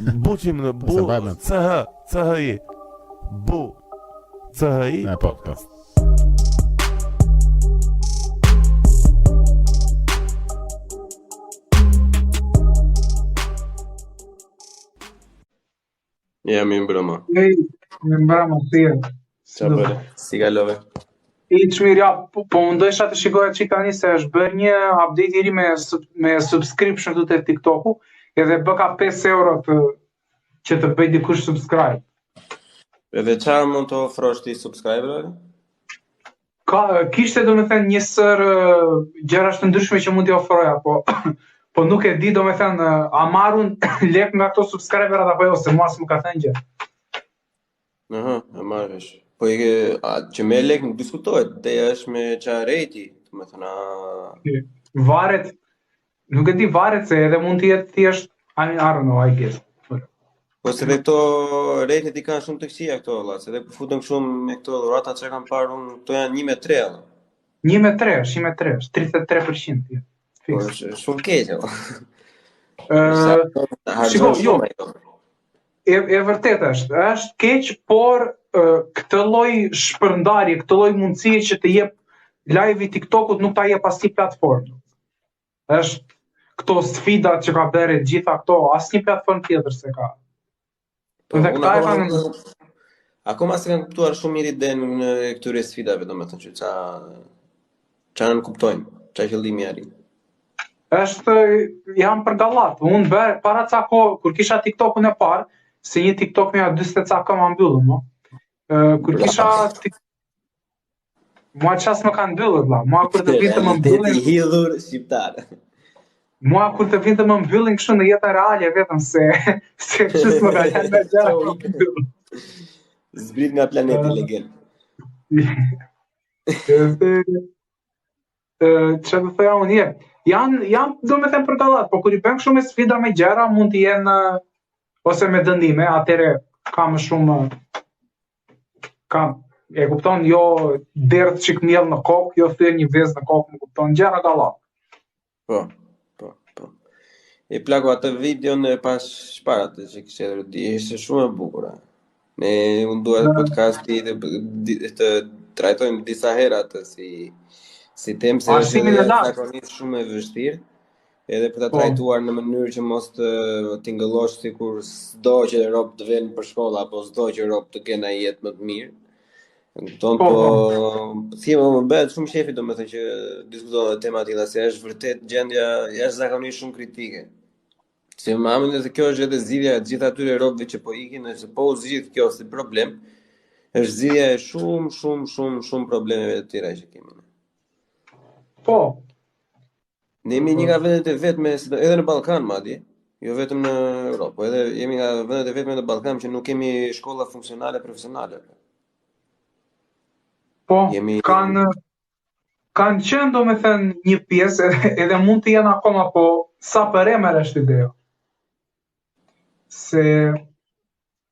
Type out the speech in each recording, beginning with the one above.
Buqim në bu CHI. Bu CHI podcast. Mirë mbrëma. Mirë mbrëma, Qa bëre? Si kalove? I çmir ja, po mundojsha të shikoja që tani se është bërë një update i ri me subscription të te TikToku, edhe bë ka 5 euro që të bëj dikush subscribe. Edhe çfarë mund të ofrosh ti subscriberëve? Kishte domethënë një sër gjëra të ndryshme që mund t'i ofroja, po nuk e di domethënë a marrun lek nga ato subscriberat apo jo, se mua s'më ka thënë gjë. Aha, e marrësh. Po që me lek nuk diskutohet, teja është me qa rejti, të me thëna... Varet, nuk e di varet se edhe mund t'jetë thjesht, I don't know, I guess. Po se dhe këto rejtet i kanë shumë të këqia këto, se dhe përfutëm shumë me këto dhurata që kanë parë, këto janë 1/3. 1/3, 33%. Po është shumë keqë. Shiko, jo, e vërtet është keq, por këtë lloj shpërndarje, këtë lloj mundësie që të jep live i TikTokut nuk ta jep asnjë platformë. Është këto sfidat që ka bërë gjitha këto, asnjë platformë tjetër se ka. Dhe këta e kanë... Akoma se kanë kuptuar shumë mirë idenë në këtyre sfidave, domethënë që ça në kuptojnë, ça qëllimi arrin. Është jam për gallat. Unë bërë para ca kohë kur kisha TikTokun e parë, se një TikTok me 40 ca ka më mbyllur, mo. Kur kisha mua ças më kanë mbyllur valla. Mua kur të vinte më mbyllin i hidhur shqiptar. Mua kur të vinte më mbyllin kështu në jetën reale vetëm se ç's më ka lënë gjë. Zbrit nga planeti legend. Çfarë do thoya unë? Janë domethënë për gallat, po kur i bën kështu me sfida me gjëra mund të jenë ose me dëndime, atëre ka më shumë e kupton, jo derdh çik miell në kokë, jo thyer një vezë në kokë, më kupton, gjëra gallat. Po. E plago atë videon e pas shparat që kishte rëdi, ishte shumë e bukur. Ne unë duhet podcasti të trajtojmë disa herë atë si temë se është zakonisht shumë e vështirë, edhe për ta trajtuar në mënyrë që mos të ngëllosh sikur s'do që rob të vënë për shkolla apo s'do që rob të kenë një jetë më të mirë. Kupton, thjesht më bëhet shumë shefi domethënë që diskutohet tema të tilla, se është vërtet gjendja jashtëzakonisht shumë kritike. Se më amen se kjo është edhe zgjidhja e gjithë atyre robëve që po ikin, nëse po u zgjidh kjo si problem, është zgjidhja e shumë problemeve të tjera që kemi. Po. Ne jemi një nga vendet e vetme edhe në Ballkan madje, jo vetëm në Europë, po edhe jemi nga vendet e vetme në Ballkan që nuk kemi shkolla funksionale profesionale. Po, kanë qenë domethënë një pjesë edhe mund të jenë akoma, po sa për emër është ideja. Se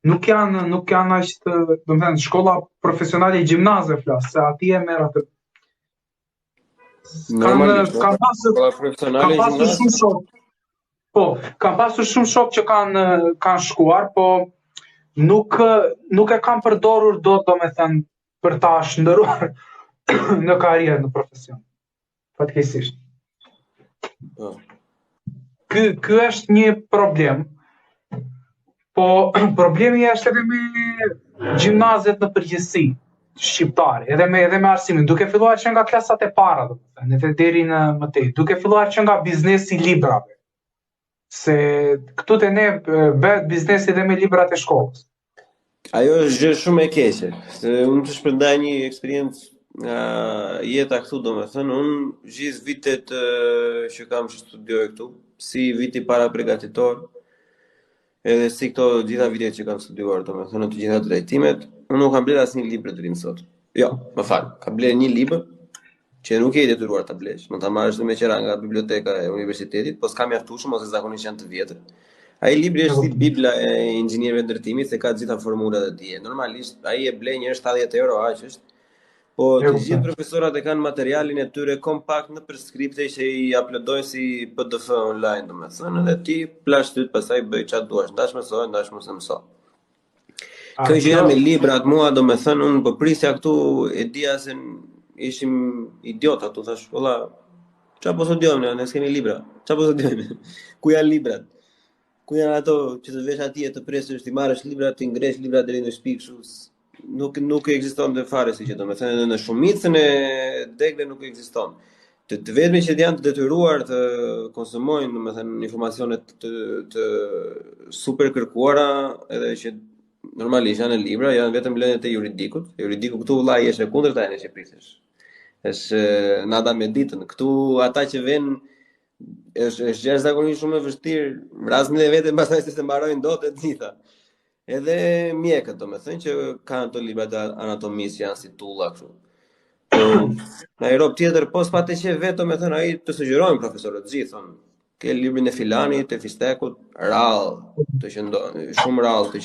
nuk janë aq të, domethënë shkolla profesionale gjimnaze flas, se aty e merr atë. Kanë pasur shumë shok. Po, kanë pasur shumë shok që kanë shkuar, po nuk e kanë përdorur dot domethënë për ta shndëruar në karrierë në profesion. Fatkeqësisht. Ky është një problem. Po problemi është edhe me gjimnazet në përgjithësi shqiptare, edhe me arsimin, duke filluar që nga klasat e para, domethënë, edhe deri në mëtej, duke filluar që nga biznesi i librave. Se këtu te ne bëhet biznesi edhe me librat e shkollës. Ajo është gjë shumë e keqe. Se unë të shpërndaj një eksperiencë nga jeta këtu, domethënë, unë gjithë vitet që kam që studioj këtu, si viti para përgatitor, edhe si këto gjitha vitet që kam studiuar, domethënë të gjitha drejtimet, unë nuk kam bler asnjë libër të rim sot. Jo, më fal, kam bler një libër që nuk je i detyruar ta blesh, mund ta marrësh me qira nga biblioteka e universitetit, po s'ka mjaftueshëm ose zakonisht janë të vjetër. Ai libri është si Bibla e inxhinierëve ndërtimi, se ka të gjitha formulat e tij. Normalisht ai e ble një 70 euro aq është. Po të gjithë profesorat e kanë materialin e tyre kompakt në përskripte që i uploadojnë si PDF online, domethënë, dhe ti plashtyt pastaj bëj çfarë duash, ndash mësoj, ndash mos e mëso. Kjo që jam me librat mua, domethënë unë po prisja këtu e dija se ishim idiota, tu thash, valla, çfarë po studiojmë ne s'kemi libra. Çfarë po studiojmë? Ku janë librat? Ku janë ato që të vesh atje të presësh, ti marrësh libra, ti ngresh libra deri në shtëpi kështu. Nuk ekziston të fare si që domethënë në shumicën e degle nuk ekziston. Të vetmi që janë të detyruar të konsumojnë domethënë informacione të super kërkuara edhe që normalisht janë në libra, janë vetëm lëndët e juridikut. Juridiku këtu vëllai është e kundërta e Shqipërisë. Është nada me ditën. Këtu ata që vënë është jashtëzakonisht shumë e vështirë, vrasnin e vetëm pastaj se mbarojnë dot e gjitha. Edhe mjekët, domethënë që kanë ato libra të anatomisë janë si tulla kështu. Në Europë tjetër po s'patë që vetë domethënë ai të sugjerojnë profesorët gjithë thonë, ke librin e filanit, të fistekut, rrallë të qëndon, shumë rrallë të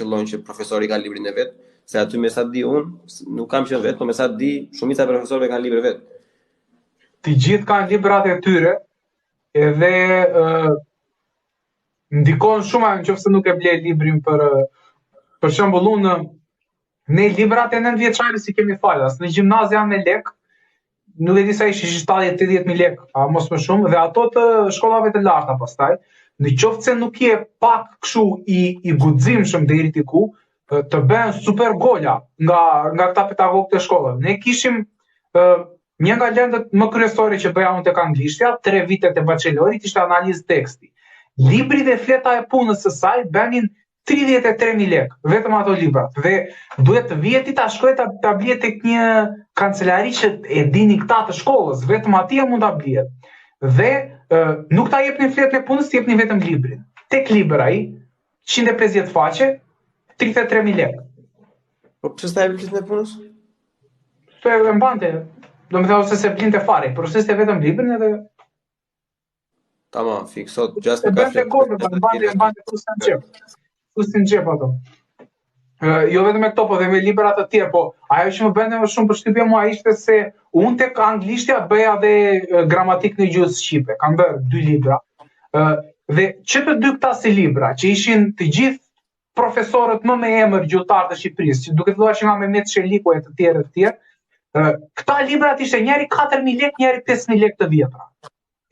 qëllojnë që profesori ka librin e vet, se aty me sa di unë, nuk kam qenë vet, po me sa di, shumica e profesorëve kanë libre vet. Të gjithë kanë librat e tyre, edhe ndikon shumë nëse nuk e blej librin për shembull unë ne librat e 9 vjeçarit si kemi falas, në gjimnaz janë me lek, nuk e di sa ishin 70-80.000 lek, a mos më shumë, dhe ato të shkollave të larta pastaj, në qoftë se nuk je pak kështu i guximshëm deri ti ku, të bën super gola nga këta pedagogë të shkollës. Ne kishim një nga lëndët më kryesore që bëja unë tek anglishtja, 3 vitet e bachelorit ishte analizë teksti. Libri dhe fleta e punës së saj bënin 33.000 lekë, vetëm ato librat. Dhe duhet të vihet ti ta shkoj ta blihet tek një kancelari që e dini këta të shkollës, vetëm atje mund ta blihet. Dhe nuk ta jepni fletën e punës, jepni vetëm librin. Tek libri ai 150 faqe, 33.000 lekë. Po pse s'ta jep fletën e punës? Se e mbante, domethënë ose se blinte fare, por se vetëm librin edhe tamam, fiksot, just mbante kustin xhep ato. Jo vetëm me këto, po dhe me libra të tjerë, po ajo që më bënte më shumë përshtypje mua ishte se unë tek anglishtja bëja dhe gramatik në gjuhën shqipe, kam bërë 2 libra. Dhe që të dy këta si libra, që ishin të gjithë profesorët më me emër gjuhëtar të Shqipërisë, që duke filluar që nga Mehmet Sheliku e të tjerë, këta librat ishte njëri 4.000 lekë, njëri 5.000 lekë të vjetra.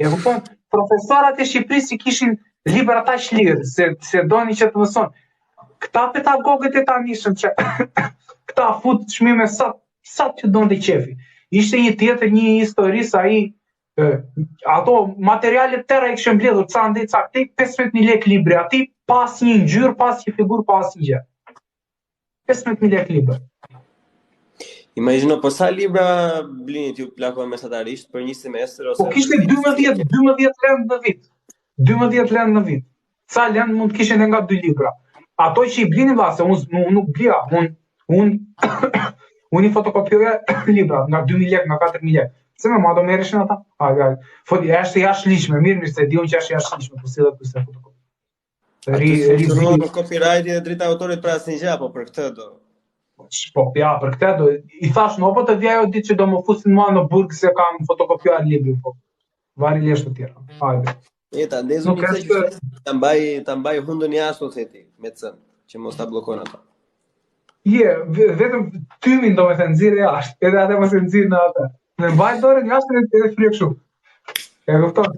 E kupton? Profesorat e Shqipërisë që kishin libra aq lirë, se doni që të mëson. Këta pedagogët e tanishëm që këta fut çmime sa që donte qefi. Ishte një tjetër një historisë ai ato materialet tëra i kishin mbledhur ca ndej ca tek 15.000 lekë libri aty, pas një ngjyrë, pas një figurë, pas një gjë. 15.000 lekë libër. Imagjino, po sa libra blini ti plakova mesatarisht për një semestër ose? Po kishte 12 lëndë në vit. 12 lëndë në vit. Ca lëndë mund të kishin nga 2 libra. Ato që i blini vase, unë nuk blija, unë i fotokopioja libra nga 2.000 lekë, nga 4.000 lekë. Se me ma do merreshin ata? Është jashtë ligjshme, mirë se di unë që është jashtë ligjshme, po si dhe pse fotokopio. Funksionon copyrighti dhe drejta autorit për asnjë gjë, apo për këtë do. Po, ja, për këtë do i thash no, po të vija ajo ditë që do më fusin mua në burg se kam fotokopjuar librin, po. Vari lesh të tjera. Hajde. Ta ndezun një që ta mbaj hundën jashtë ose ti, me cën, që mos ta bllokon ata. Vetëm tymin do me thënë nxirë jashtë, edhe atë mos e nxirë në atë. Në mbaj dorën jashtë edhe frikë shumë. E kupton?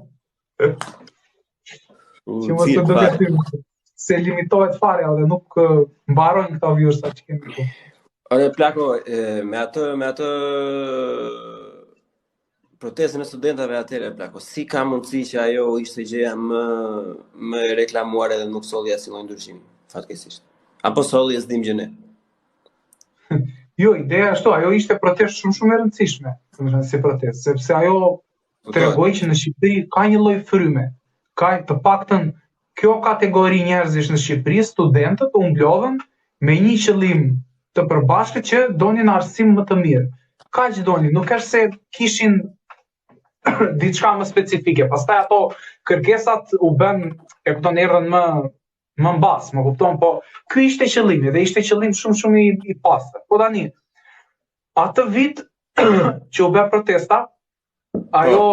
Që mos të duket tymin. Se limitohet fare edhe nuk mbarojnë këta vjursa që kemi këtu. Ore plako, me atë protestën e studentëve atëre plako, si ka mundësi që ajo ishte gjëja më reklamuar edhe nuk solli asnjë lloj ndryshimi, fatkeqësisht. Apo solli s'dim gjë ne. Jo, ideja është ajo ishte protestë shumë e rëndësishme, domethënë si protestë, sepse ajo tregoi që në Shqipëri ka një lloj fryme, ka të paktën kjo kategori njerëzish në Shqipëri, studentët u mblodhen me një qëllim të përbashkët që donin arsim më të mirë. Kaq donin, nuk është se kishin diçka më specifike. Pastaj ato kërkesat u bën, e kupton, erdhën më mbas, më kupton, po ky ishte qëllimi dhe ishte qëllim shumë i pastër. Po tani, atë vit që u bë protesta, ajo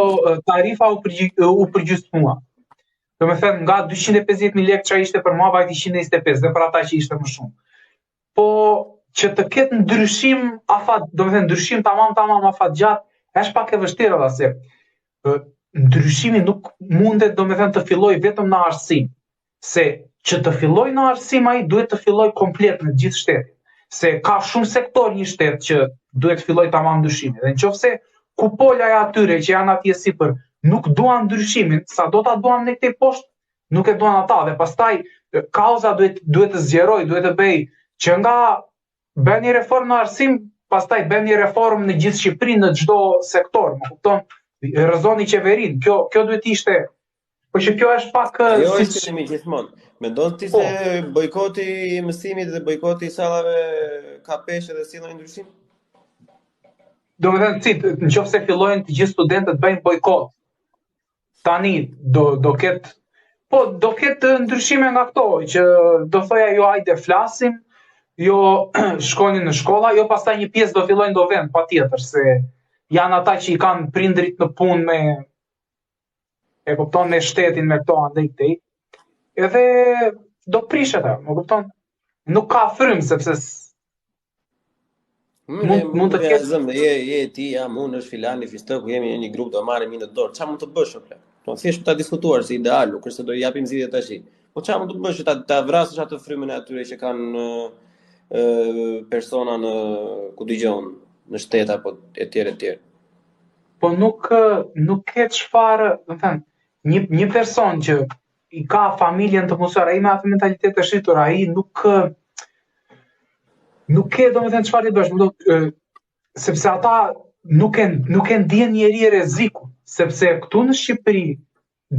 tarifa u përgjysmua. Do me thënë, nga 250.000 lekë që ishte për mua, vajti 125, dhe për ata që ishte më shumë. Po, që të ketë ndryshim, do me thënë, ndryshim tamam afatgjat, është pak e vështirë dhe se ndryshimi nuk mundet, do me thënë, të filloj vetëm në arsim. Se që të filloj në arsim, ai duhet të filloj komplet në gjithë shtetin. Se ka shumë sektor një shtet që duhet të filloj tamam ndryshimi. Dhe nëse kupola e atyre që janë atje sipër nuk duan ndryshimin, sa do ta duan ne këtej poshtë, nuk e duan ata dhe pastaj kauza duhet të zgjeroj, duhet të bëj që nga bën një reformë në arsim, pastaj bën një reformë në gjithë Shqipërinë në çdo sektor, më kupton? Rrezoni qeverinë. Kjo duhet të ishte, po që kjo është pak jo është kemi gjithmonë. Mendon ti se bojkoti i mësimit dhe bojkoti i sallave ka peshë dhe sjellën ndryshim? Do me thënë, nëse fillojnë të gjithë studentët bëjnë bojkot, tani do ketë ndryshime nga këto, që do thoja jo hajde flasim, jo shkojnë në shkolla, jo pastaj një pjesë do fillojnë do vend, patjetër, se janë ata që i kanë prindrit në punë me kupton me shtetin me këto andej këtej. Edhe do prishet, më kupton? Nuk ka frym sepse mund të ketë je ti jam unë është filani Fistoku jemi në një grup do marrim në dorë. Çfarë mund të bësh atë? Do thjesht ta diskutuar si ideal, nuk është se do i japim zgjidhje tash. Po çfarë mund të bësh ta vrasësh atë frymën e atyre që kanë persona në ku dëgjon në shtet apo etj. Po nuk ke çfarë, do të thënë, një person që i ka familjen të mësuar, ai me atë mentalitet të shritur, ai nuk ke, do me thënë, çfarë i bësh, sepse ata nuk e ndjen njeri rrezikun, sepse këtu në Shqipëri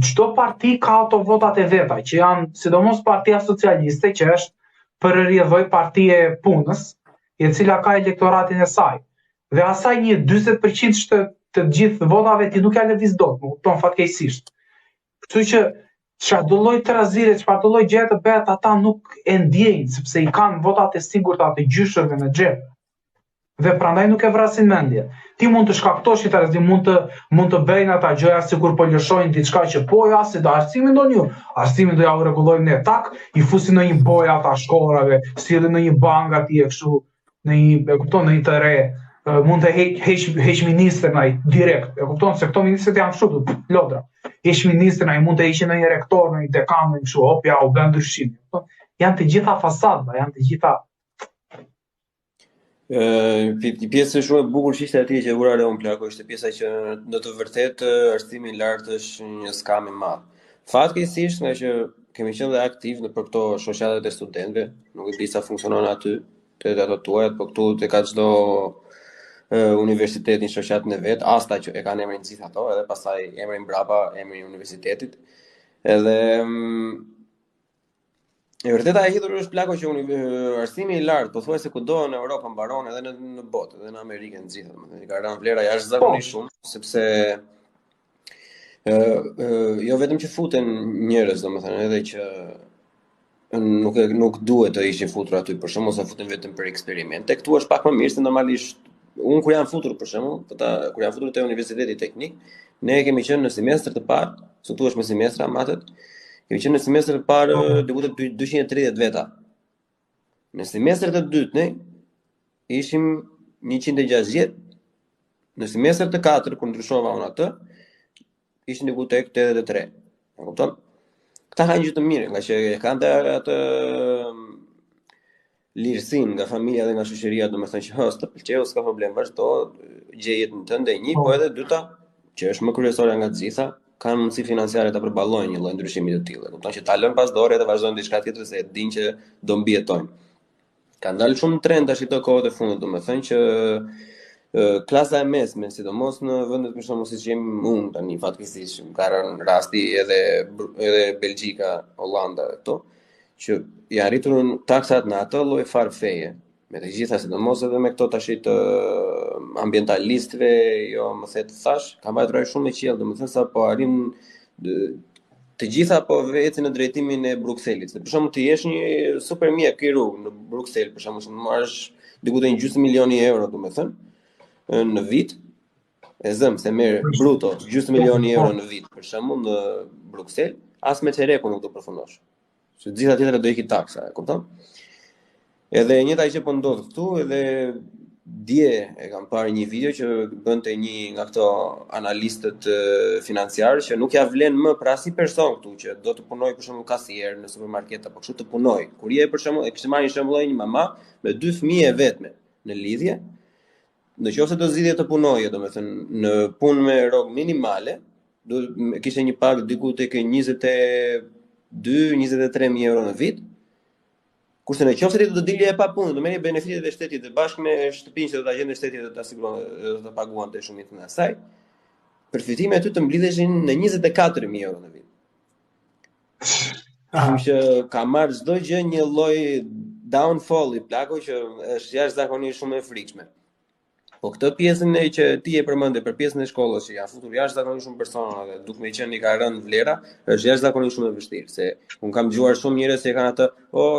çdo parti ka ato votat e veta, që janë sidomos Partia Socialiste, që është për rrjedhoj parti e punës, e cila ka elektoratin e saj. Dhe asaj një 40% të gjithë votave ti nuk ja lëviz dot, më kupton fatkeqësisht. Kështu që çfarë do lloj trazire, çfarë do lloj gjëje të bëhet, ata nuk e ndjejnë, sepse i kanë votat e sigurta të gjyshërve në xhep. Dhe prandaj nuk e vrasin mendje. Ti mund të shkaktosh i trazim, mund të bëjnë ata gjëja sikur po lëshojnë diçka që po ja se do arsimin do një. Arsimin do ja u rregullojmë ne tak, i fusin në një bojë ata shkollave, sillin në një bank atje kështu, në një, e kupton, në një të re. Mund të heq ministrin ai direkt. E kupton se këto ministrat janë kështu, lodra. Heq ministrin ai mund të heqin në një rektor, në një dekan, në kështu, hop ja u bën ndryshim. Janë të gjitha fasada, janë të gjitha pjesë shumë e bukur që ishte atje që ura Leon Plako, ishte pjesa që në të vërtetë arsimi i lartë është një skam i madh. Fatkeqësisht nga që kemi qenë dhe aktiv në për këto shoqatat e studentëve, nuk e di sa funksionon aty, te ato tuajat, po këtu te ka çdo universitetin shoqatën e vet, asta që e kanë emrin gjithë ato, edhe pastaj emrin brapa, emri i universitetit. Edhe e vërteta e hidhur është Plako që arsimi i lartë, pothuajse kudo në Europë mbaron edhe në botë, edhe në Amerikën të gjithë, domethënë ka rënë vlera jashtëzakonisht shumë, sepse jo vetëm që futen njerëz, domethënë edhe që nuk duhet të ishin futur aty për shkak ose futen vetëm për eksperimente. Këtu është pak më mirë se normalisht. Unë kur jam futur për shembull, kur jam futur te Universiteti Teknik, ne kemi qenë në semestër të parë, këtu është me semestra matet. Kemi qenë në semestër të parë debutet 230 veta. Në semestër të dytë ne ishim 160. Në semestër të katërt kur ndryshova unë atë, ishin debutet 83. E kupton? Këta kanë gjë të mirë, nga që kanë atë lirësinë nga familja dhe nga shoqëria, domethënë që s'të pëlqeu, s'ka problem, vazhdo, gjej jetën tënde, një, po edhe dyta, që është më kryesore nga të gjitha, kanë mundësi financiare ta përballojnë një lloj ndryshimi të tillë. Kupton që ta lënë pas dore dhe vazhdojnë diçka tjetër se dinë që do mbijetojnë. Ka ndalë shumë trend tash këto kohët e fundit, domethënë që klasa e mesme, sidomos në vendet për shembull siç jemi unë tani fatkeqësisht, ka rënë rasti edhe Belgjika, Hollanda këto, që i arritur taksat në atë lloj farfeje, me të gjitha sidomos edhe me këto tash të ambientalistëve, jo më the të thash, ka mbajtur shumë e qiell, domethënë sa po arrin të gjitha po ecin në drejtimin e Brukselit. Për shembull ti jesh një super mjek kirurg në Bruksel, për shembull, marrësh diku te 2 milioni euro, domethënë, në vit, e zëm se merr bruto gjysmë milioni euro në vit për shembull në Bruksel, as me çerekun nuk do përfundosh. Se gjitha tjetrat do iki taksa, e kupton? Edhe njëta që po ndodh këtu, edhe dje e kam parë një video që bënte një nga këto analistët financiarë që nuk ja vlen më për asnjë person këtu që do të punoj për shembull kasier në supermarket apo kështu të punoj. Kur je për shembull, e kishte marrë një shembull një mama me 2 fëmijë e vetme në lidhje, nëse do zgjidhje të punojë, domethënë në punë me rrogë minimale, kishte një pagë diku tek 22-23.000 euro në vit. Kurse në qoftë se ti do të dilje e pa punë, do merrje benefitet e shtetit dhe bashkë me shtëpinë që do ta gjendë shteti do ta siguron do ta paguante shumicën e asaj, përfitimet aty të mblidheshin në 24.000 euro në vit. Kështu që ka marrë çdo gjë një lloj downfall i plako që është jashtëzakonisht shumë e frikshme. Po këtë pjesën që ti e përmendë për pjesën e shkollës që ja futur jashtëzakonisht shumë persona dhe duke më qenë i ka rënë vlera, është jashtëzakonisht shumë e vështirë se un kam dëgjuar shumë njerëz që kanë atë,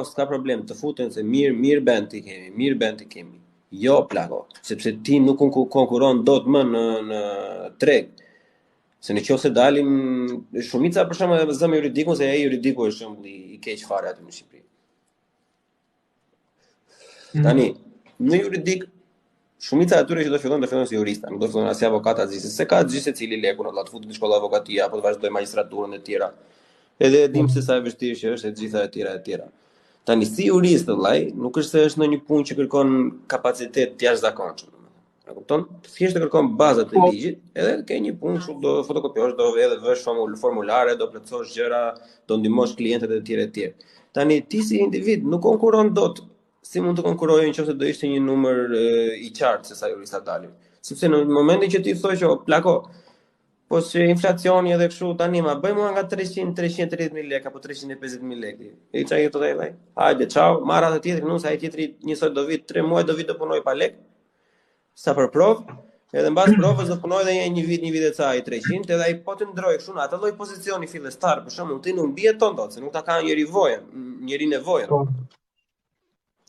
s'ka problem, të futen se mirë bend i kemi. Jo plako, sepse ti nuk konkuron dot më në treg. Se në qoftë se dalim shumica për shembull zëm juridikun se ai juridiku është shembull i keq fare aty në Shqipëri. Tani, në juridik shumica e atyre që do fillojnë si jurista, nuk do fillojnë as si avokata gjyqësi, se ka gjyqësi secili lekun, do të futet në shkollë avokatia apo të vazhdoj magjistraturën e tjera. Edhe e dim se sa e vështirë që është e gjitha e tjera. Tani si jurist vllai, nuk është se është në një punë që kërkon kapacitet të jashtëzakonshëm. E kupton? Thjesht kërkon bazat e ligjit, edhe ke një punë kështu do fotokopiosh, do edhe vësh formulare, do plotësosh gjëra, do ndihmosh klientët e tjerë. Tani ti si individ nuk konkuron dot. Si mund të konkurojë nëse do ishte një numër i qartë se sa jurista dalin. Sepse në momentin që ti thosh që plako, po se inflacioni edhe kështu tani ma bëj mua nga 330.000 lekë apo 350.000 lekë. E çaj këto ai. Hajde, çao, marr atë tjetrin, nëse ai tjetri njësoj do vit 3 muaj do vit të punoj pa lekë. Sa për provë, edhe mbas provës do punoj edhe një vit e ca ai 300, edhe ai po të ndroj kështu në atë lloj pozicioni fillestar, për shembull, ti nuk bie ton dot, se nuk ta ka njëri nevojën.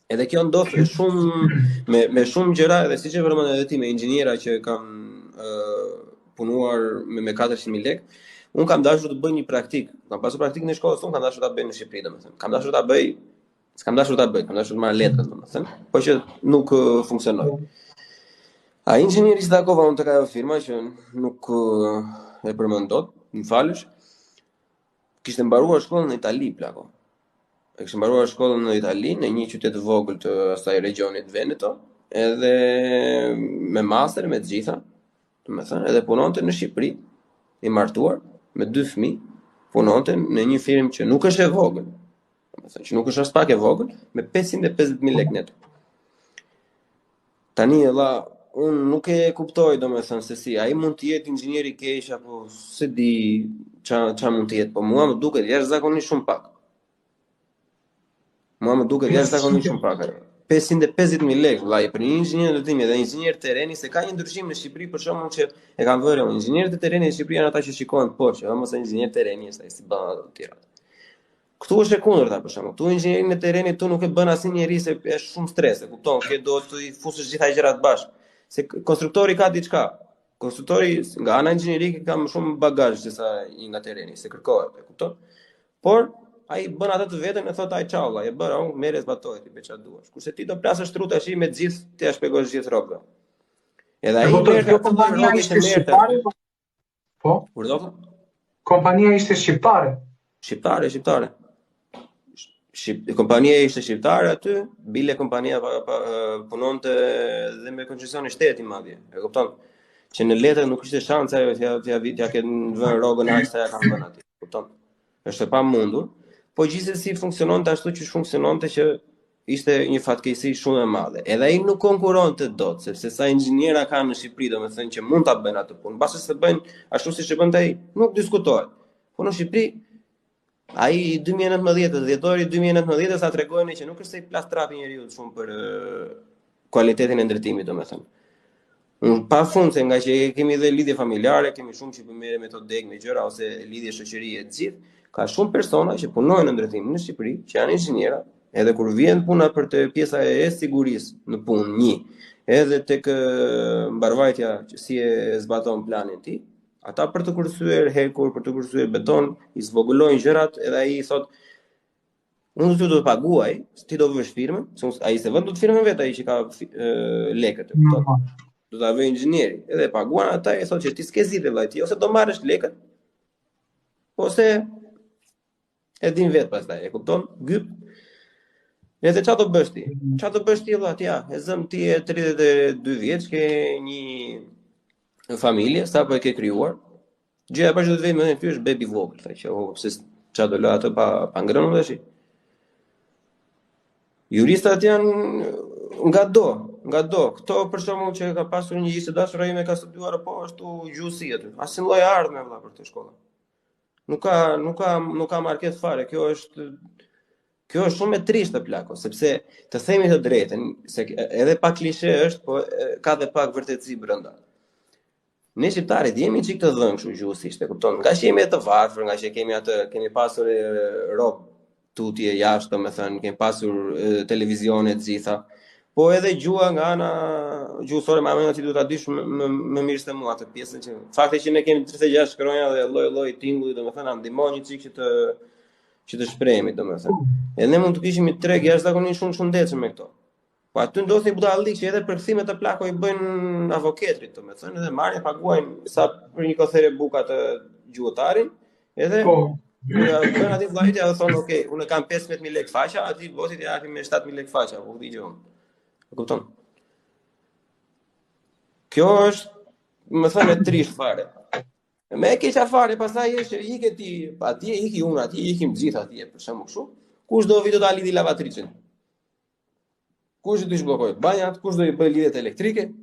Edhe kjo ndodh shumë me shumë gjëra, edhe siç e përmend edhe ti me inxhiniera që kanë punuar me 400.000 lekë. Un kam dashur të bëj një praktik. Kam pasur praktikën e shkollës, kam dashur ta bëj në Shqipëri, domethënë. Kam dashur kam dashur të marr letrën, domethënë, po që nuk funksionoi. Ai inxhinieri që takova unë tek ajo firma që nuk e përmend dot, më falësh, kishte mbaruar shkollën në Itali, plako. E kishte mbaruar shkollën në Itali, në një qytet të vogël të asaj regionit Veneto, edhe me master me të gjitha, domethënë, edhe punonte në Shqipëri, i martuar me 2 fëmijë, punonte në një firmë që nuk është e vogël, domethënë që nuk është as pak e vogël, me 550.000 lekë neto. Tani unë nuk e kuptoj domethënë se si ai mund të jetë inxhinier i keq apo se di ç'a mund të jetë, po mua më duket jashtëzakonisht shumë pak. Mua më duket jashtëzakonisht shumë pak. 550.000 lekë vllai për një inxhinier ndërtimi dhe inxhinier terreni, se ka një ndryshim në Shqipëri për shkakun që e kanë vënë inxhinierët e terrenit në Shqipëri janë ata që shikojnë poshtë, mos e inxhinier terreni është ai si bën ato të tjera. Ktu është e kundërta për shkakun. Tu inxhinierin e terrenit tu nuk e bën asnjë njerëz se është shumë stres, e kupton? Ke do të i fusësh gjitha gjërat bashkë. Se konstruktori ka diçka. Konstruktori nga ana inxhinierike ka më shumë bagazh se sa i nga terreni, se kërkohet, e kupton? Por ai bën atë të vetën e thot ai çalla, e bëra unë merres batoj ti beça duash. Kurse ti do plasësh trut tash me të gjithë, ti ja shpjegosh gjithë rrogën. Edhe ai merr kompania ishte shqiptare. Po. Kur do? Kompania ishte shqiptare. Shqiptare. Kompania ishte shqiptare aty, bile kompania punonte dhe me koncesion i shtetit madje. E kupton? Që në letër nuk ishte shans ajo t'ja kenë vënë rrogën aq sa ja kanë vënë aty. Kupton? Është e pamundur. Po gjithsesi funksiononte ashtu që funksiononte që ishte një fatkeqësi shumë e madhe. Edhe ai nuk konkuronte dot, sepse sa inxhiniera kanë në Shqipëri, domethënë që mund ta bëjnë atë punë. Mbase se bëjnë ashtu siç e bënte ai, nuk diskutohet. Po në Shqipëri ai 2019, dhjetori 2019 sa tregojnë që nuk është se i plas trapi njeriu shumë për cilëtetin e ndërtimit, domethënë. Pa fund se nga që kemi dhe lidhje familjare, kemi shumë që përmerre me to deg me gjëra ose lidhje shoqërie të gjithë. Ka shumë persona që punojnë në ndërtim në Shqipëri, që janë inxhiniera, Edhe kur vjen puna për të pjesa e sigurisë në punë, edhe tek mbarvajtja që si e zbaton planin ti, ata për të kursyer hekur, për të kursyer beton, i zvogëlojnë gjërat edhe ai thot unë do të paguaj, ti do vësh firmën, ai se vën do të firmën vetë ai që ka lekët, e kupton? Do ta vë inxhinieri, edhe paguan ata e thotë që ti s'ke zgjidhje vllai ti, ose do marrësh lekët, ose e din vetë pastaj, e kupton? Gyp. Edhe çfarë do bësh ti? Çfarë do bësh ti vlla ti? E zëm ti e 32 vjeç, ke një familje, sapo e ke krijuar. Gjëja bash do të vëmë ty është bebi vogël, thaj që pse çfarë do lë atë pa ngrënë tash. Juristat janë nga do. Këto për shembull që ka pasur një gjysë dashur ai më ka studiuar po ashtu gjuhësi aty. Asnjë lloj ardhmë valla për këtë shkollë. Nuk ka market fare. Kjo është shumë e trishtë plako, sepse të themi të drejtën, se edhe pak klishe është, po ka dhe pak vërtetësi brenda. Ne shqiptarit jemi çik të dhënë kështu gjuhësisht, e kupton? Nga që jemi të varfër, nga që kemi pasur rob tutje jashtë, domethënë, kemi pasur televizione të gjitha. Po edhe gjua nga ana gjuhësore më anë ti duhet ta dish më mirë se mua atë pjesën që fakti që ne kemi 36 shkronja dhe lloj tingulli, domethënë na ndihmon një çik që të shprehemi, domethënë. Edhe ne mund të kishim një treg jashtëzakonisht shumë shëndetshëm me këto. Po aty ndodhin budallik që edhe përkthime të plako i bëjnë avokatrit, domethënë, edhe marrin paguajnë sa për një kothere buka të gjuhëtarin, edhe bën aty vllajti edhe thonë, "Ok, unë kam 15000 lekë faqa, aty botit ja japim me 7000 lekë faqa." U dëgjon. E kupton? Kjo është, më thënë, e trisht fare. Me e keqa fare, pastaj është ike ti, atje iki unë, atje ikim gjithë atje, për shembull kështu. Kush do vi do ta lidhi lavatricën? Kush do të zhbllokoj banjat? Kush do i bëj lidhjet elektrike?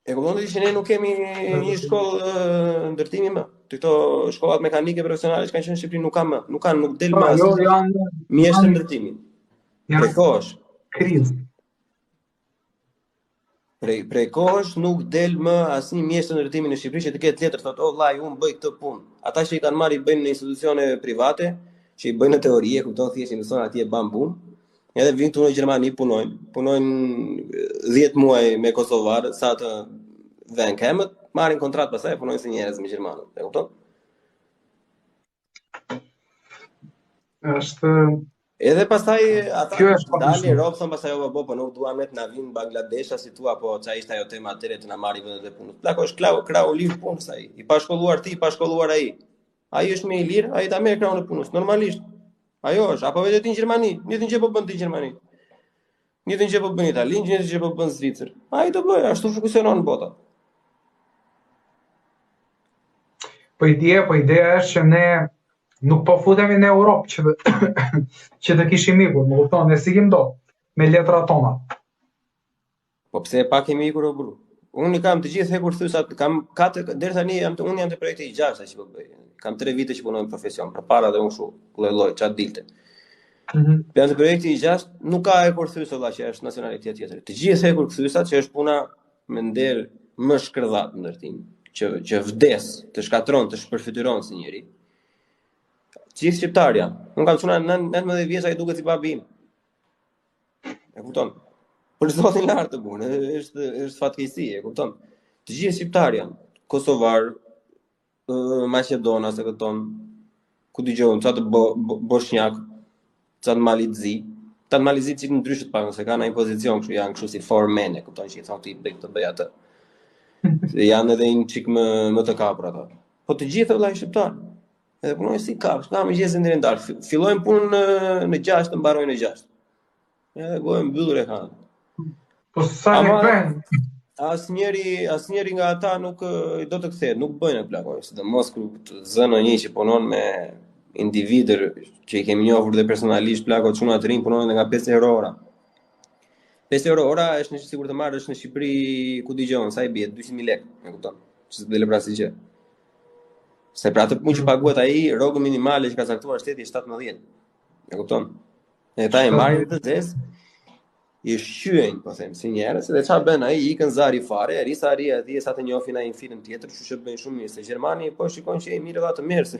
E kupton ti që ne nuk kemi një shkollë ndërtimi më. Këto shkollat mekanike profesionale që kanë qenë në Shqipëri nuk del më asnjë mjesht të ndërtimi. Prekosh. Krizë. Prej kohësh nuk del më asnjë mjesht të ndërtimi në Shqipëri që të ketë letër thotë, "O vllai, unë bëj këtë punë." Ata që i kanë marrë i bëjnë në institucione private, që i bëjnë në teori, kupton thjesht i mëson atje ban punë. Edhe vinë këtu në Gjermani punojnë 10 muaj me kosovarë, sa të vënë kemët, marrin kontratë pastaj e punojnë si njerëz me gjermanët, e kupton? Është edhe pastaj ata dalin rob thon pastaj po nuk dua me të na vinë Bangladesh si thua, po çfarë ishte ajo tema atëre të na marrin vendet e punës. Plako është krau liv punës ai. I pa shkolluar ti, i pa shkolluar ai. Ai është më i lirë, ai ta merr kraun e punës, normalisht. Ajo është, apo vetë ti në Gjermani, njëtin që po bën ti në Gjermani. Njëtin që po bën Itali, njëtin që po bën Zvicër. Ai do bëj, ashtu funksionon bota. Po ideja është që ne nuk po futemi në Europë që të kishim ikur, më kupton, ne si kim do me letrat tona. Po pse pak kemi ikur o bru? Unë kam të gjithë hekur thysat, kam deri tani unë jam te projekti i 6 që po bëj. Kam 3 vite që punoj në profesion, përpara dhe unë kështu lloj çat dilte. Plan të projekti i 6 nuk ka hekur thysë valla që është nacionalitet tjetër. Të gjithë hekur thysat që është puna me nder më shkërdhat në ndërtim, që vdes, të shkatron, të shpërfytyron si njeri. Gjithë shqiptar janë. Unë kam çuna 19 vjeç ai duket si babi im. E kupton? Për zotin lart të bunë, është fatkeqësi, e kupton? Të gjithë shqiptar janë, kosovar, maqedona, se këton, ku dëgjojnë, çfarë bosnjak, çfarë malizzi. Tan malizzi çik ndryshe të pak, se kanë një pozicion kështu, janë kështu si foreman, e kupton që i thonë ti bëj këtë bëj atë. Janë edhe një çik më të kapur ata. Po të gjithë vëllai shqiptar. Edhe punojnë si kafsh, nga mëngjesin deri në darkë. Fillojnë punën në 6, mbarojnë në 6. Edhe gojën mbyllur e kanë. Po sa ne bën? Asnjëri nga ata nuk do të kthehet, nuk bëjnë plakon, sidomos kur zënë një që punon me individër që i kemi njohur dhe personalisht plako çuna të rinj punojnë nga 5 euro ora. 5 euro ora është në sigur të marrësh në Shqipëri ku dëgjon, sa i bie 200.000 lekë, e kupton? Që të dele pra si gjë. Se për atë punë që paguhet ai, rrogë minimale që ka caktuar shteti është 17. E kupton? E ta e marrin të zezë, i shqyejnë, po them, si njerëz, dhe çfarë bën ai, ikën zari fare, risa ri atje sa të njohin ai në film tjetër, kështu që bëjnë shumë mirë, se Gjermani po shikon që e mirë dha të mirë, se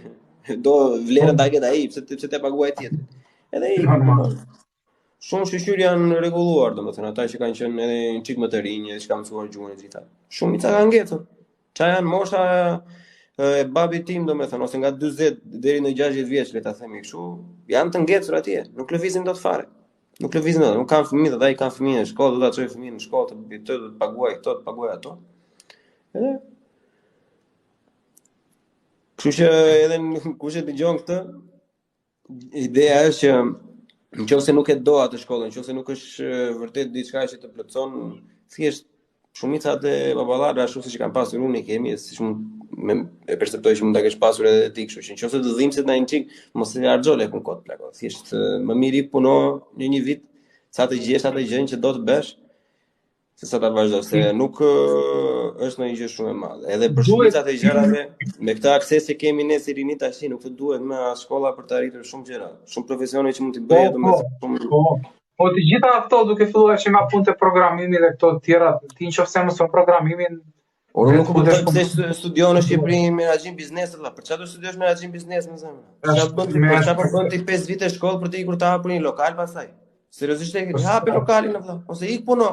do vlerën ta ketë ai, pse te paguaj tjetër. Edhe i shumë shoqyr janë rregulluar, domethënë ata që kanë qenë edhe një çik më të rinj, që kanë mësuar gjuhën e gjitha. Shumica kanë ngecur. Ça janë mosha e babit tim, domethënë, ose nga 40 deri në 60 vjeç, le ta themi kështu, janë të ngecur atje, nuk lëvizin dot fare. Nuk lëvizin dot, nuk kanë fëmijë, ai kanë fëmijë në shkollë, do ta çojë fëmijën në shkollë, të paguaj këto, të paguaj ato. Edhe kështu që edhe kush e dëgjon këtë, ideja është që nëse nuk e do atë shkollën, nëse nuk është vërtet diçka që të plotson, thjesht shumica të baballarëve ashtu siç kanë pasur unë kemi, siç e perceptoj që mund ta kesh pasur edhe ti kështu që nëse të dhimbset në një çik, mos e harxo lekun kot plako. Thjesht më mirë puno në një vit, sa të gjesh atë gjën që do të bësh, sesa ta vazhdosh, se nuk është ndonjë gjë shumë e madhe. Edhe për shumica të gjërave, me këtë akses që kemi ne si rinit tash, nuk të duhet më as shkolla për të arritur shumë gjëra, shumë profesione që mund të bëjë domethënë. Po të gjitha ato duke filluar që nga punë të programimit dhe këto të tjera, ti nëse mëson programimin, unë nuk kuptoj pse studion në Shqipëri menaxhim biznesit, për çfarë do studiosh menaxhim biznes më zemra? Çfarë bën ti 5 vite shkollë për të ikur të hapur një lokal pastaj? Seriozisht e ke hapi lokalin në vëlla, ose ik puno.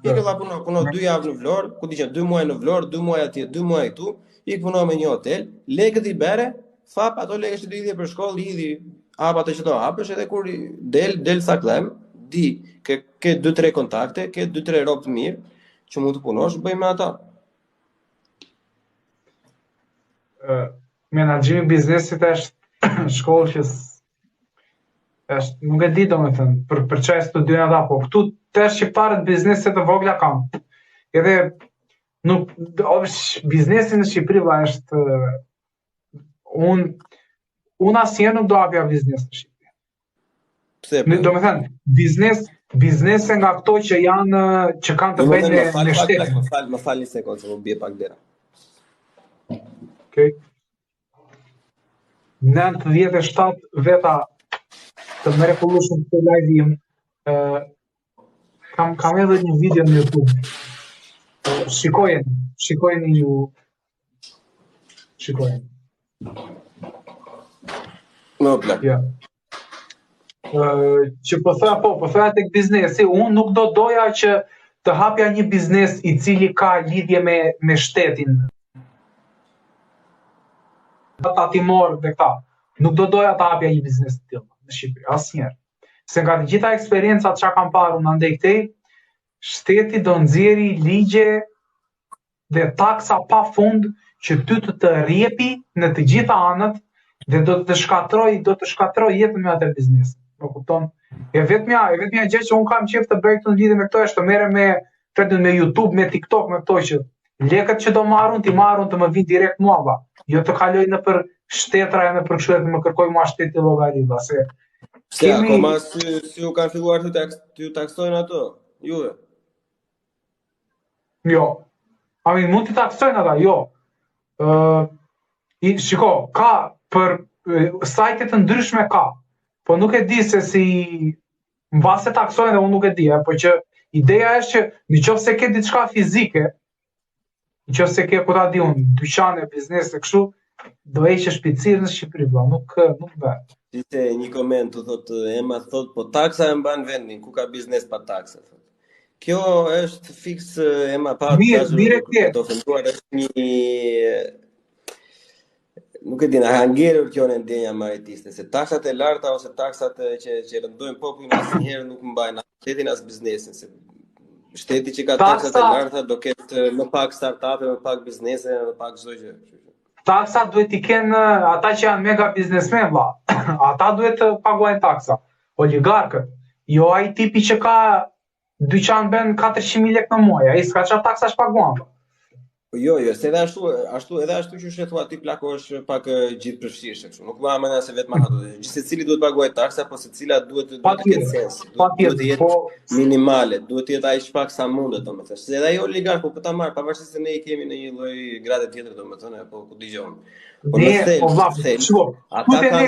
Ik vëlla puno 2 javë në Vlorë, ku di që 2 muaj në Vlorë, 2 muaj atje, 2 muaj këtu, ik puno me një hotel, lekët i bëre, fap ato lekë që do i dhe për shkollë, i hap ato që do hapësh, edhe kur del sa klem, di ke 2-3 kontakte, ke 2-3 rob të mirë që mund të punosh, bëj me ata. Menaxhimi i biznesit është shkollë që është, nuk e di domethënë, për çfarë studiojnë ata, po këtu të shqiptarët bizneset të vogla kanë. Edhe nuk biznesi në Shqipëri është unë asnjëherë nuk do hapja biznes në Shqipëri. Pse? Domethënë, biznese nga këto që janë që kanë të bëjnë me shtetin. Më fal një sekondë, se më bie pak dera. Okay. 97 veta të mrekullueshëm të live-im. Kam edhe një video në YouTube. Shikojeni ju. Shikojeni. No plak. Ja. Që po thoya tek biznesi, unë nuk doja që të hapja një biznes i cili ka lidhje me shtetin. Ata timor dhe këta. Nuk doja të hapja një biznes të tillë në Shqipëri, asnjëherë. Se nga të gjitha eksperiencat që kam parë unë andej këtej, shteti do nxjerrë ligje dhe taksa pa fund që ty të rrjepi në të gjitha anët dhe do të shkatroj jetën me atë biznes. Po kupton? E vetmja gjë që un kam qejf të bëj këtu në lidhje me këto është të merrem me YouTube, me TikTok, me këto që lekët që do marrun, ti marrun të më vinë direkt mua, jo të kaloj në për shtetra e në për kështu të më kërkoj mua shteti llogari, se akoma si u kanë filluar të taksojnë ato, juve? Jo. Mund të taksojnë ata, jo. Shiko, ka për sajtet të ndryshme ka, po nuk e di se si mbase taksojnë dhe unë nuk e di, po që ideja është që nëse ke diçka fizike, nëse ke ku ta di unë, dyqane, biznese kështu, do heqësh shpicirë në Shqipëri, nuk bëhet. Ishte një koment të thotë Ema thotë, po taksa e mban vendin, ku ka biznes pa taksa. Kjo është fiks Ema pa të ofenduar është një nuk e di, na ka ngjerur kjo në ndjenja maritiste, se taksat e larta ose taksat që rëndojnë popullin asnjëherë nuk mbajnë shtetin as biznesin, se shteti që ka taksat e larta do ketë më pak startupe, më pak biznese, më pak çdo gjë. Taksa duhet i kenë ata që janë mega biznesmen, ata duhet të paguajnë taksa. Oligarkët, jo ai tipi që ka dyqan bën 400.000 lekë në muaj, ai s'ka çfarë taksash paguan. Jo, se edhe ashtu që she thua ti plako është pak gjithë përfshirëse kështu. Nuk më amena se vetëm ato. Secili duhet paguajë taksa, po secila duhet të ketë sens. Duhet të jetë minimale, duhet të jetë ai shpak sa mundet, domethënë. Se edhe ai oligark po ta marr, pavarësisht se ne i kemi në një lloj grade tjetër, domethënë, apo ku dëgjon. Po ata kanë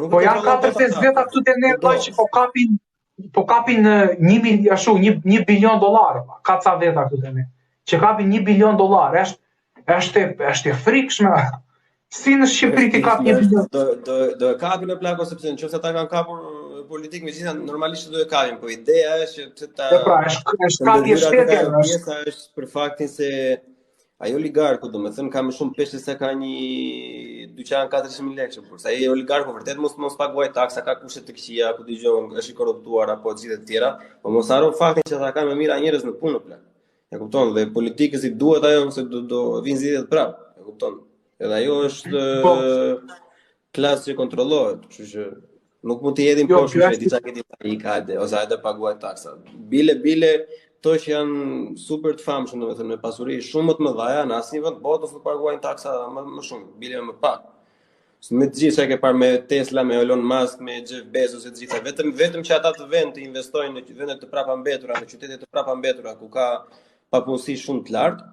po janë 4-5 veta këtu te ne që po kapin $1 bilion, ka ca veta këtu te ne. Që kapin $1 bilion, është e frikshme Si në Shqipëri ti kap 1 milion. Do e kapin në plako sepse nëse ata kanë kapur politikë me gjitha normalisht do e kapin, po ideja është që ta është kapje shteti, pjesa është për faktin se ai oligarku, domethënë ka më shumë peshë se ka një dyqan 400.000 lekë, por sa ai oligarku vërtet mos paguaj taksa, ka kushte të këqija, ku dëgjon është i korruptuar apo gjithë të tjera, po mos harro faktin që ata kanë më mira njerëz në punë në plak. E kupton, dhe politikës i duhet ajo se do vinë zgjedhjet prapë, e kupton. Edhe ajo është klasë që kontrollohet, kështu që nuk mund të jedhin poshtë me diçka që i ka ose hajde paguaj taksa. Bile to që janë super të famshëm, domethënë me pasuri shumë më të mëdha, në asnjë vend botës nuk paguajnë taksa më shumë, bile më pak. Me të gjithë që ke parë me Tesla, me Elon Musk, me Jeff Bezos e të gjitha, vetëm që ata të vend të investojnë në vendet të prapambetura, në qytetet të prapambetura ku ka papunësi shumë të lartë.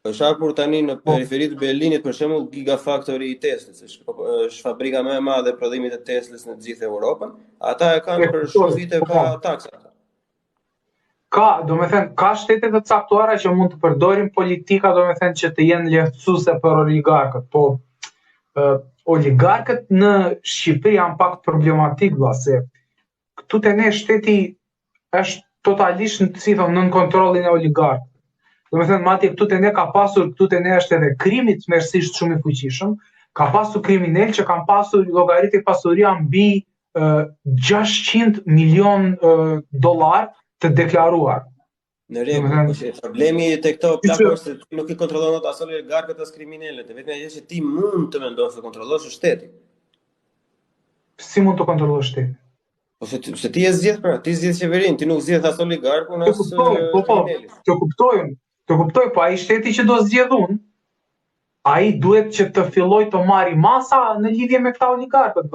Për shembull tani në periferi të Berlinit për shembull Gigafactory i Teslës, është fabrika më e madhe e prodhimit të Teslës në të gjithë Europën. Ata e kanë për shumë vite pa taksa. Ka shtete të caktuara që mund të përdorin politika, domethënë që të jenë lehtësuese për oligarkët, po oligarkët në Shqipëri janë pak problematik, se këtu te ne shteti është totalisht nën kontrollin e oligarkëve. Domethënë madje këtu te ne ka pasur, këtu te ne është edhe krimi tmerrsisht shumë i fuqishëm, ka pasur kriminal që kanë pasur llogaritë pasuria mbi 600 milion dollar të deklaruar. Në rregull, problemi tek këto plako është se nuk i kontrollon as oligarkët as kriminalët, vetëm ajo që ti mund të mendosh të kontrollosh është shteti. Si mund të kontrollosh shtetin? Po se ti je zgjedh pra, ti zgjedh qeverinë, ti nuk zgjedh as oligarkun as kriminalin. Të kuptoj, po ai shteti që do zgjedh unë, ai duhet që të filloj të marri masa në lidhje me këta oligarkët,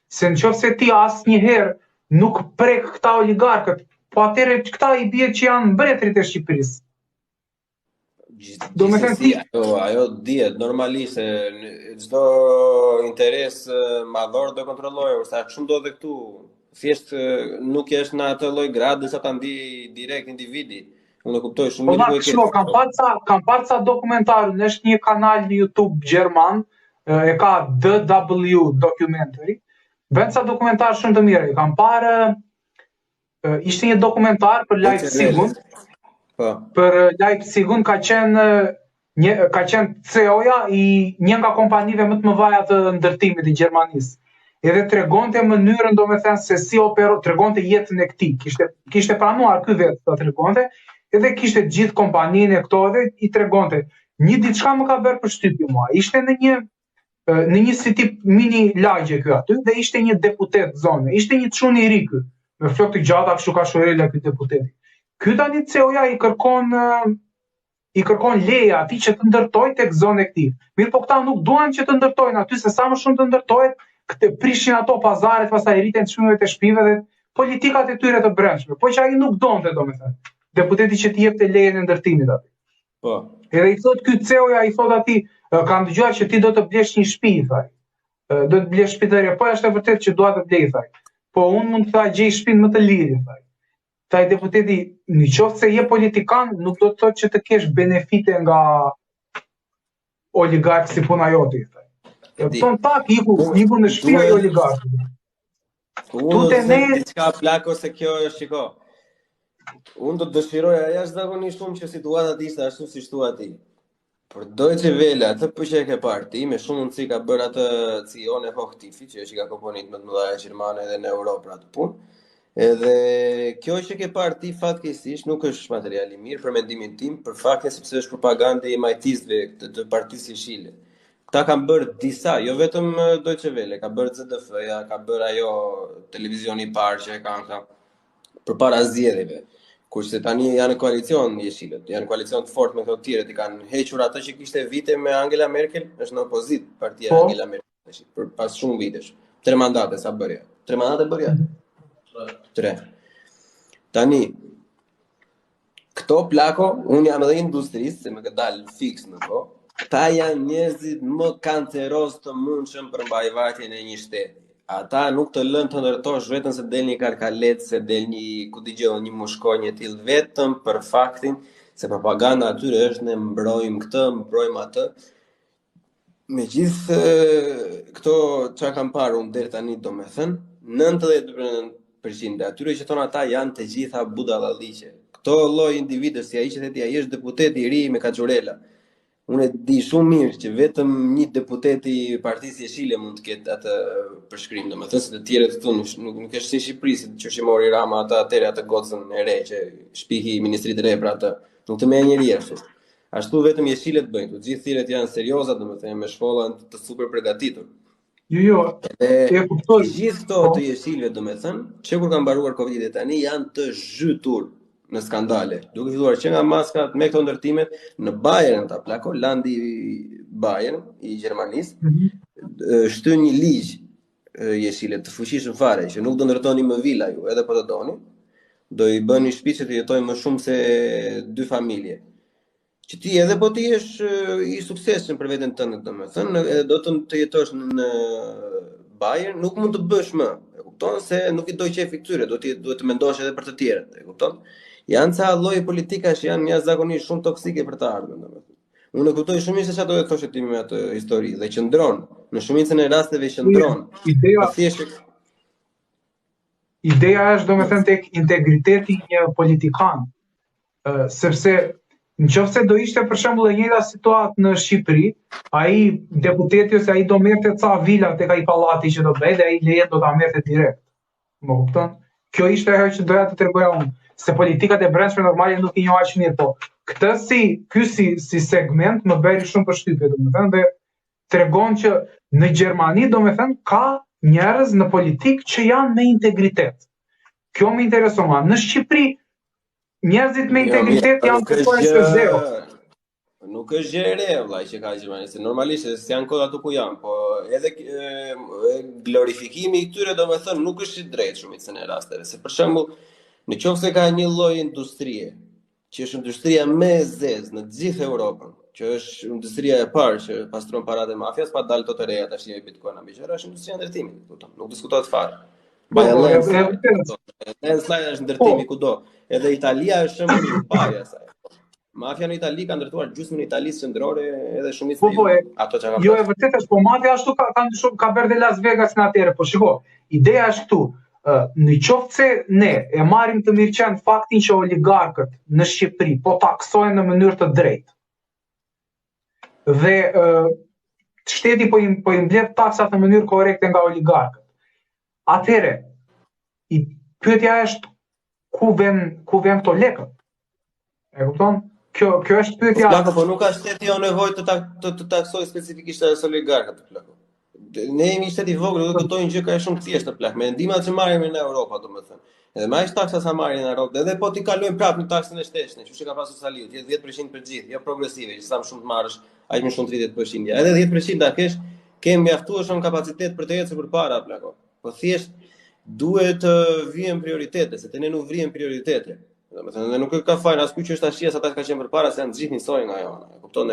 Se nëse ti asnjëherë nuk prek këta oligarkët, po atëherë këta i bie që janë mbretërit e Shqipërisë. Ajo dihet normalisht se çdo interes madhor do kontrollojë, sa shumë do dhe këtu. Thjesht nuk është në atë lloj gradi sa ta ndi direkt individi. Unë kuptoj shumë mirë ku e ke. Kam parë ca dokumentar, është një kanal në YouTube gjerman, e ka DW Documentary. Vend sa dokumentar shumë të mirë. Kam parë ishte një dokumentar për Leipzigun. Për Leipzigun ka qenë CEO-ja i një nga kompanive më të mëdha të ndërtimit i Gjermanisë. Edhe tregonte mënyrën, domethënë se si tregonte jetën e këtij. Kishte pranuar ky vetë ta tregonte, edhe kishte gjithë kompaninë e këto dhe i tregonte. Një diçka më ka bërë përshtypje mua. Ishte në një si tip mini lagje ky aty dhe ishte një deputet zone. Ishte një çun i ri ky, me flokë të gjata, kështu ka shorela ky deputeti. Ky tani CEO-ja i kërkon leje atij që të ndërtojë tek zona e këtij. Mirë, po këta nuk duan që të ndërtojnë aty, se sa më shumë të ndërtohet, prishin ato pazaret, pastaj rriten çmimet e shtëpive dhe politikat e tyre të brendshme. Po që ai nuk donte, domethënë, deputeti që t'i jepte lejen e ndërtimit aty. Po. Edhe i thot ky CEO-ja, i thot atij, kam dëgjuar që ti do të blesh një shtëpi, thaj. Do të blesh shtëpi të re, po është e vërtetë që dua të blej, thaj. Po unë mund të gjej shtëpinë më të lirë, thaj. Thaj deputeti, nëse se je politikan, nuk do të thotë që të kesh benefite nga oligark si puna jote, thaj. Ton tak iku në shtëpi ai oligark. Unë të diçka plako se kjo është, shiko. Unë do të dëshiroja jashtëzakonisht shumë që situata të ishte ashtu siç thua ti. Por Deutsche Welle, atë po që e ke parë ti, me shumë mundësi ka bërë atë CEO në Hochtief, që është nga kompanitë më të mëdha gjermane edhe në Europë për atë punë. Edhe kjo që ke parë ti fatkeqësisht nuk është material i mirë për mendimin tim, për faktin sepse është propagandë e majtistëve të Partisë Jeshile. Këta kanë bërë disa, jo vetëm Deutsche Welle, ka bërë ZDF-ja, ka bërë ajo televizioni i parë që e kanë përpara zgjedhjeve. Kurse tani janë në koalicion Jeshilët, janë koalicion të fortë me këto të tjerët, i kanë hequr atë që kishte vite me Angela Merkel, është në opozit partia Angela Merkel, për pas shumë vitesh. 3 mandate sa bërja. 3 mandate bërja? 3. Tani, këto plako, unë jam edhe industrisë, se më ka dalë fiks në ko, ta janë njerëzit më kanceroz të mundshëm për mbajvajtjen e një shteti. Ata nuk të lënë të ndërtosh vetëm se del një karkalet, se del një mushkonjë e tillë, vetëm për faktin se propaganda atyre është ne mbrojmë këtë, mbrojmë atë. Me gjithë këto çka kam parë unë deri tani, domethënë, 90% e atyre që thonë ata janë të gjitha budallalliqe. Këto lloj individësh si ai që theti ai është deputet i ri me kaçurela. Unë e di shumë mirë që vetëm një deputet i Partisë Jeshile mund të ketë atë përshkrim, domethënë se të tjerët këtu nuk është si Shqipëri, si që mori Rama atë gocën e re që shpihi ministrit e re për atë. Nuk të merr njëri ashtu. Ashtu vetëm Jeshilet bëjnë, të gjithë tjerët janë serioza, domethënë me shkolla të super përgatitur. Jo, e kuptoj. Gjithë këto të Jeshilëve, domethënë, që kur kanë mbaruar Covid-i tani janë të zhytur në skandale. Duke filluar që nga maskat me këto ndërtimet në Bayern, ta plako Landi Bayern i Gjermanisë, shtyn një ligj Jeshilet të fuqishëm fare që nuk do ndërtoni më vila ju, edhe po të doni, do i bëni shtëpi që të jetojnë më shumë se 2 familje. Që ti edhe po ti jesh i suksesshëm për veten tënde, domethënë, do të jetosh në Bayern, nuk mund të bësh më. E kupton se nuk i do qefi këtyre, duhet të mendosh edhe për të tjerët, e kupton? Janë ca lloje politikash që janë jashtëzakonisht shumë toksike për të ardhmen, domethënë. Unë e kuptoj shumë mirë se çfarë do të thoshë ti me atë histori dhe qëndron, në shumicën e rasteve qëndron. Ideja është domethënë tek integriteti i një politikan, sepse nëse do ishte për shembull e njëjta situatë në Shqipëri, ai deputeti ose ai do merrte ca vila tek ai pallati që do bëj dhe ai lejet do ta merrte direkt. Më kupton? Kjo ishte ajo që doja të tregoja unë, se politikat e brendshme normale nuk i njoh aq mirë, po këtë si segment më bëri shumë përshtypje, domethënë, dhe tregon që në Gjermani domethënë ka njerëz në politikë që janë me integritet. Kjo më intereson. Në Shqipëri njerëzit me integritet janë pothuajse zero. Nuk është gjë e re vëllai që ka Gjermani, se normalisht se janë kohë ato ku janë, po edhe glorifikimi i këtyre domethënë nuk është i drejtë shumicën e rasteve, se për shembull, nëse ka një lloj industrie, që është industria më e zezë në të gjithë Europën, që është industria e parë që pastron paratë e mafias, pa dalë të reja tash me Bitcoin apo gjëra, është industria e ndërtimit, kupton? Nuk diskutohet fare. Landslide është ndërtimi kudo. Edhe Italia është shembull i parë asaj. Mafia në Itali ka ndërtuar gjysmën e Italisë qendrore edhe shumicën ato çka. Jo, e vërtetë është, po mafia ashtu ka bërë dhe Las Vegas në atëherë, po shiko, ideja është këtu. Në qoftë se ne e marrim të mirëqen faktin që oligarkët në Shqipëri po taksojnë në mënyrë të drejtë. Dhe shteti po i mbledh taksat në mënyrë korrekte nga oligarkët. Atëherë, pyetja është ku vjen këto lekë? E kupton? Kjo është pyetja. Po nuk ka shteti nevojë të taksoj specifikisht as oligarkët, plako. Ne jemi shteti i vogël, do të kuptojnë gjë ka shumë thjeshtë plak, me ndihmat që marrim në Europë, domethënë. Edhe më aq taksa sa marrin në Europë, edhe po ti kalojmë prapë në taksën e shtetshme, që ka pasur Saliu, 10% për gjithë, jo progresive, që sa më shumë të marrësh, aq më shumë 30%. Edhe 10% ta kesh, ke mjaftueshëm kapacitet për të ecur përpara, plako. Po thjesht duhet të vijnë prioritete, se te ne nuk vrijnë prioritete. Domethënë nuk ka fajin as ky që është tash ata që kanë qenë përpara, se janë të gjithë njësoj nga ajo. E kupton,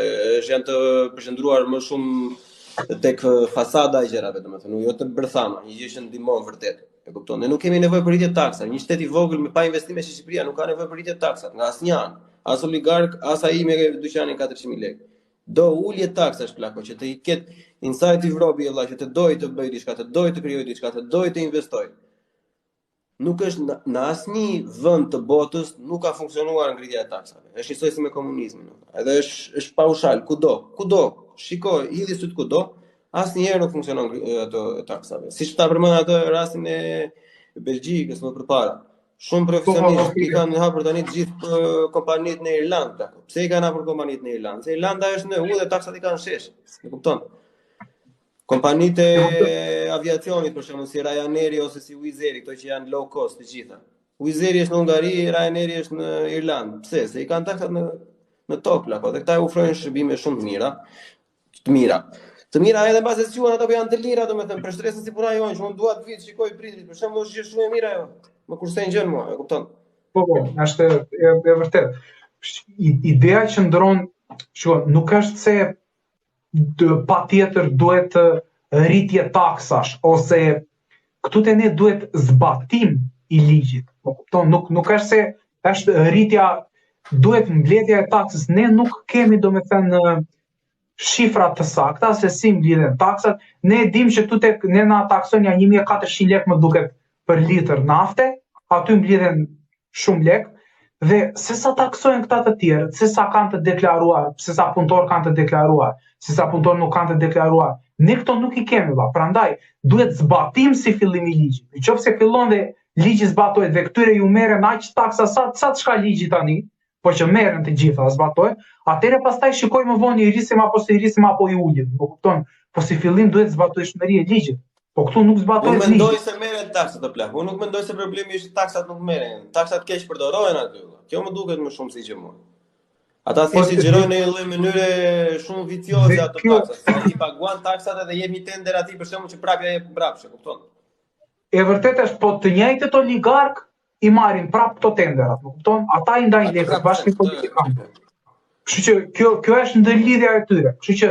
janë të përqendruar më shumë tek fasada e gjërave, domethënë, jo të bërthama, një gjë që ndihmon vërtet. E kupton, ne nuk kemi nevojë për rritje taksa. Një shtet i vogël me pa investime si Shqipëria nuk ka nevojë për rritje taksa nga asnjë anë. As oligark, as ai me dyqanin 400.000 lekë. Do ulje taksash plako që të ketë inside Evropi vëlla, që të dojë të bëjë diçka, të dojë të krijojë diçka, të dojë të investojë. Nuk është në asnjë vend të botës nuk ka funksionuar ngritja e taksave. Është njësoj si me komunizmin. Edhe është paushal kudo. Shikoj, hidhi syt kudo, asnjëherë nuk funksionon ato taksave. Siç ta përmend atë rastin e Belgjikës më përpara. Shumë profesionistë i kanë hapur tani të gjithë kompanitë në Irlandë. Pse i kanë hapur kompanitë në Irlandë? Se Irlanda është në u dhe taksat i kanë shesh. E kupton? Kompanitë e aviacionit për shembull si Ryanair ose si Wizz Air, këto që janë low cost të gjitha. Wizz Air është në Hungari, Ryanair është në Irlandë. Pse? Se i kanë taksat në top plako, dhe këta ofrojnë shërbime shumë të mira. Të mira edhe mbase si ato janë të lira, domethënë për stresin si puna jonë, që unë dua të vi të shikoj pritrit, për shembull është shumë e mira ajo. Më kursejnë gjën mua, e kupton? Po, është e vërtet. Ideja që ndron, nuk është se patjetër duhet rritje taksash ose këtu te ne duhet zbatim i ligjit. Po kupton, nuk është se është rritja, duhet mbledhja e taksës. Ne nuk kemi domethënë shifrat të sakta se si mblidhen taksat. Ne e dim që ne na taksojnë ja 1400 lekë më duket për litër nafte, aty mblidhen shumë lekë, dhe se sa taksojnë këta të tjerë, se sa kanë të deklaruar, se sa punëtor kanë të deklaruar, se sa punëtor nuk kanë të deklaruar, ne këto nuk i kemi, prandaj duhet zbatim si fillim i ligjit. Nëse fillon dhe ligji zbatohet dhe këtyre ju merren aq taksa sa të shka ligji tani, po që merren të gjitha zbatohen, atëherë pastaj shikojmë më vonë i rrisim apo i ulim. Po kupton, po si fillim duhet zbatueshmëria e ligjit. Po këtu nuk zbatohet ligji. Unë mendoj se merren taksat të plak. Unë nuk mendoj se problemi është taksat nuk merren. Taksat keq përdorohen aty. Kjo më duket më shumë si që mua. Ata thjesht i xhirojnë në një lloj mënyre shumë vicioze ato taksat. I paguan taksat edhe jep një tender atij për shkakun që prapë ja jep mbrapsht, kupton? E vërtet është, po të njëjtët oligark i marrin prapë këto tenderat, kupton? Ata i ndajnë lekët bashkë me politikanë. Kështu që kjo është ndërlidhja e tyre. Kështu që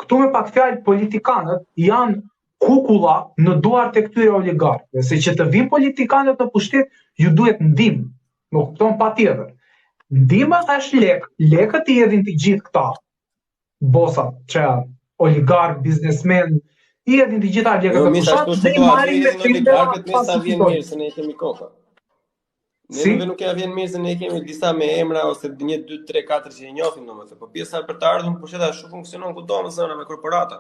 këtu me pak fjalë politikanët janë kukulla në duart e këtyre oligarkëve, se që të vinë politikanët në pushtet, ju duhet ndihmë. Më kupton, patjetër. Ndihma është lekët i hedhin të gjithë këta bosat, që janë oligark, biznesmen, i hedhin të gjitha lekët të pushat dhe i marrin me oligarkët me sa vjen mirë se ne kemi koka. Ne nuk ja vjen mirë se ne kemi disa me emra ose 1, 2, 3, 4 që i njohim domethënë, po pjesa për të ardhur në pushtet ashtu funksionon kudo në zona me korporata.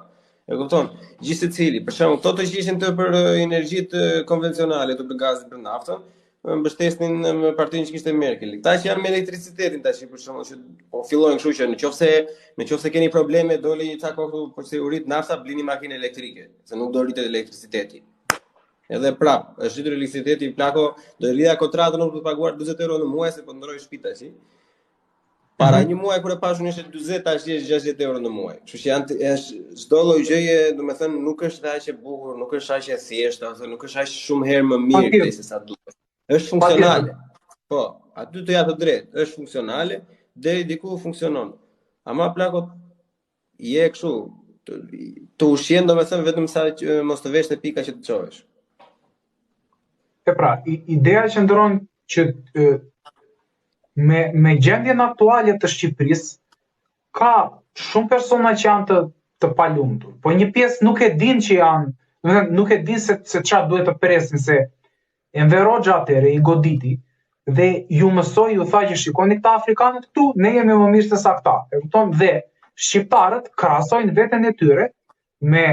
E kupton? Gjithë secili, për shembull, këto të ishin të për energjitë konvencionale, të për gazin, për naftën, mbështesnin me partinë që kishte Merkel. Këta që janë me elektricitetin tash për shembull, që po fillojnë kështu që nëse keni probleme doli një ca kohë për se u rit nafta, blini makinë elektrike, se nuk do rritet elektriciteti. Edhe prap, është rritur elektriciteti, plako do rrida kontratën nuk do të paguar 40 euro në muaj se po ndroi shtëpi tash. Para një muaj kur e pash unë ishte 40, tash është 60 euro në muaj. Kështu që është çdo lloj gjëje, domethënë nuk është aq e bukur, nuk është aq e thjeshtë, ose nuk është aq shumë herë më mirë se sa duhet. Është funksionale. Po, aty të ja të drejtë, është funksionale, deri diku funksionon. Ama plakot je kështu, të ushqen domethënë vetëm sa që mos të vesh te pika që të çohesh. E pra, ideja që ndron që me gjendjen aktuale të Shqipërisë ka shumë persona që janë të palumtur, po një pjesë nuk e din që janë, nuk e din se çfarë duhet të presin, se Enver Hoxha atëherë i goditi dhe ju mësoi, ju tha që shikoni këta afrikanët këtu, ne jemi më mirë se sa këta. E kupton? Dhe shqiptarët krahasojnë veten e tyre me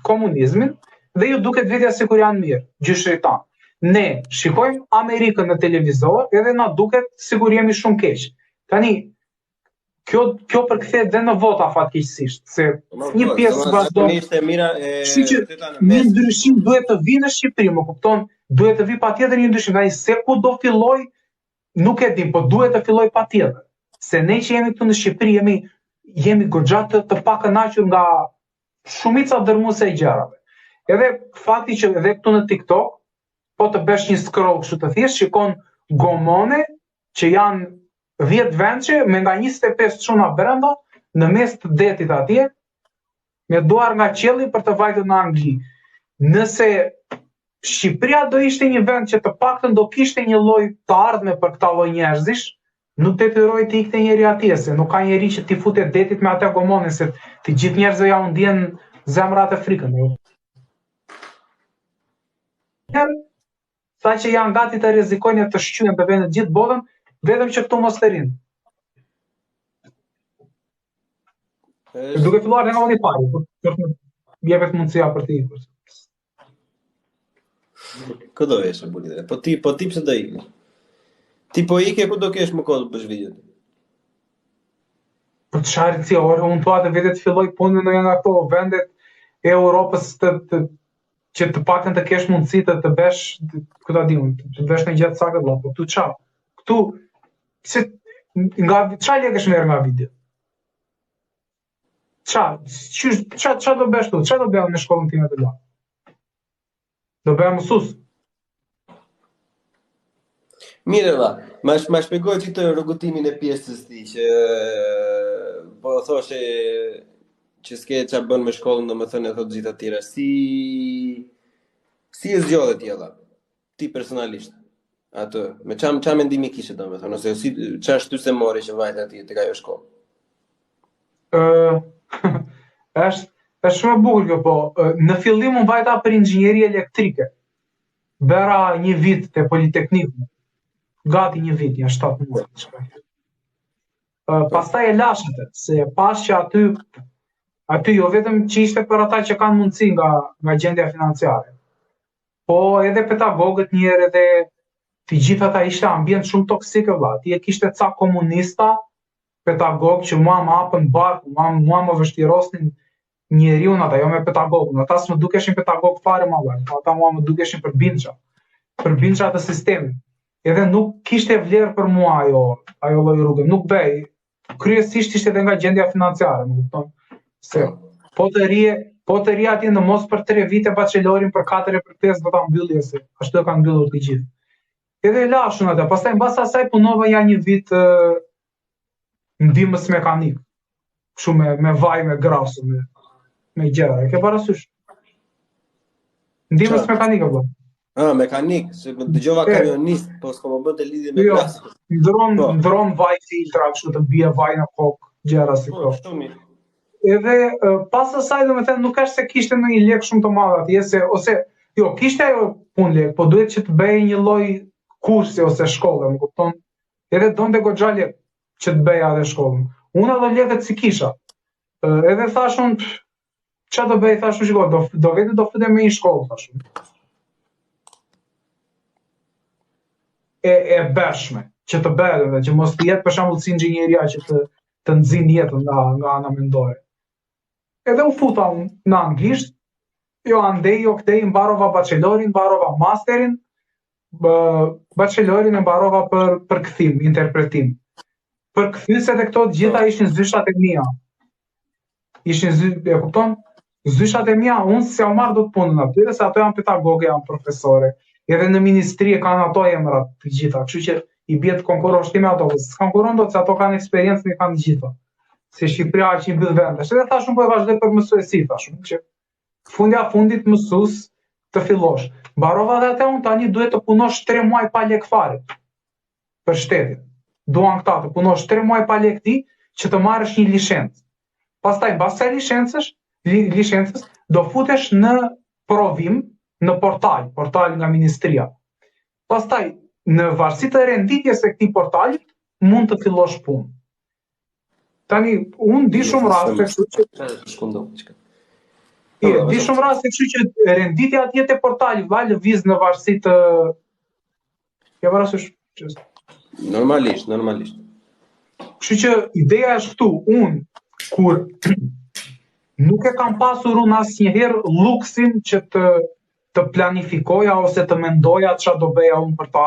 komunizmin dhe ju duket vetja sikur janë mirë, gjyshi tanë. Ne shikojmë Amerikën në televizor edhe na duket sikur jemi shumë keq. Tani kjo përkthehet dhe në vota fatkeqësisht, se një pjesë vazhdon. Një ndryshim duhet të vinë në Shqipëri, më kupton? Duhet të vi patjetër një ndryshim, tani se ku do filloj nuk e di, po duhet të filloj patjetër. Se ne që jemi këtu në Shqipëri jemi goxha të pakënaqur nga shumica dërmuese e gjërave. Edhe fakti që edhe këtu në TikTok po të bësh një scroll kështu të thjesht, shikon gomone që janë 10 vençe me nga 25 çuna brenda në mes të detit atje, me duar nga qielli për të vajtur në Angli. Nëse Shqipëria do ishte një vend që të paktën do kishte një lloj të ardhme për këta lloj njerëzish, nuk detyroi të ikte njëri atje, se nuk ka njeri që t'i futet detit me atë gomone, se të gjithë njerëzve ja u ndjen zemrat e frikën. Sa që janë gati të rrezikojnë të shqyen të vendit gjithë botën, vetëm që këtu mos të rinë. Duke filluar nga unë i pari, jepet mundësia për të ikur. Ku do vesh bulidhe? Po ti pse do ikë? Ti po ikë ku do kesh më kohë për zhvidjet? Për çfarë ti orë, unë thua të vetë të filloj punën në nga këto vendet e Europës që të paktën të kesh mundësi të bësh, ku ta di unë, të bësh në gjatë sakët lopë, këtu çfarë? Këtu çfarë lekësh merr nga video? Çfarë do bësh tu? Çfarë do bëj në shkollën time të lart? Do bëj mësues. Mirë valla, ma shpjegoj ti të rrugëtimin e pjesës ti që po thoshe që s'ke çfarë bën me shkollën, domethënë e thotë gjithë të tjera. Si e zgjodhe ti valla? Ti personalisht. Atë, me çfarë mendimi kishe domethënë, ose si çfarë shtyse more që vajte atje tek ajo shkollë? është shumë e bukur kjo, po në fillim unë vajta për inxhinieri elektrike. Bëra një vit te Politekniku. Gati një vit, janë 7 muaj. Pastaj e lash atë, se pas që aty jo vetëm që ishte për ata që kanë mundësi nga gjendja financiare, po edhe pedagogët njerë edhe të gjithë ata ishte ambient shumë toksik e vlla. Ti e kishte ca komunista, pedagog që mua më hapën barku, mua më vështirosnin njeriun ata, jo me pedagogën. Ata s'më dukeshin pedagog fare më valla. Ata mua më dukeshin përbindësha të sistemit. Edhe nuk kishte vlerë për mua ajo lloj rrugë. Nuk bëj. Kryesisht ishte edhe nga gjendja financiare, më kupton? Se po të rri atje në mos për 3 vite bachelorin për 4 e për 5 do ta mbylli se ashtu e kanë mbyllur të gjithë. Edhe lashun atë, pastaj mbas asaj punova ja një vit ndihmës mekanik. Kështu me vaj, me grasu, me gjëra. E ke parasysh? Ndihmës mekanike po. Mekanik, se më dëgjova kamionist, po s'ko më bënte lidhje me plasë. Ndron vaj filtra, kështu të bie vaj në kokë, gjëra si këto. Edhe pas asaj domethënë nuk është se kishte ndonjë lek shumë të madh atje, jo, kishte ajo punë lek, po duhet që të bëj një lloj kursi ose shkolle, më kupton? Edhe donte goxha lek që të bëja atë shkollën. Unë ato lekët si kisha. Edhe thashun, ç'a do bëj, thashun shiko, do futem me një shkollë, thashun. E bërshme, që të bëhet, që mos të jetë për shembull si inxhinieria që të nxin jetën nga ana mendore. Edhe u futa unë në anglisht, jo andej, jo këtej, mbarova bachelorin, mbarova masterin, bachelorin e mbarova për kthim, interpretim. Për kthyset e këto gjitha ishin zyshat e mia. E kupton? Zyshat e mia, unë s'ja marr dot punën aty, se ato janë pedagoge, janë profesore. Edhe në ministri kanë ato emrat të gjitha, kështu që i bie të konkurrosh ti me ato, s'konkurron dot se ato kanë eksperiencën e kanë të gjitha. Se Shqipëria që i mbyll vendesh. Edhe thashun po e vazhdoj për mësuesi, thashun, që fundit mësues të fillosh. Mbarova dhe atë unë tani duhet të punosh 3 muaj pa lek fare për shtetin. Duan këta të punosh 3 muaj pa lek ti që të marrësh një licencë. Pastaj mbas kësaj licencës do futesh në provim në portal nga ministria. Pastaj në varësi të renditjes së këtij portali mund të fillosh punë. Tani unë di shumë raste kështu që di shumë raste kështu që renditja atje te portali lëviz në varësi të ja parasysh. Normalisht. Kështu që ideja është këtu, unë kur nuk e kam pasur unë asnjëherë luksin që të planifikoja ose të mendoja ç'a do bëja unë për ta.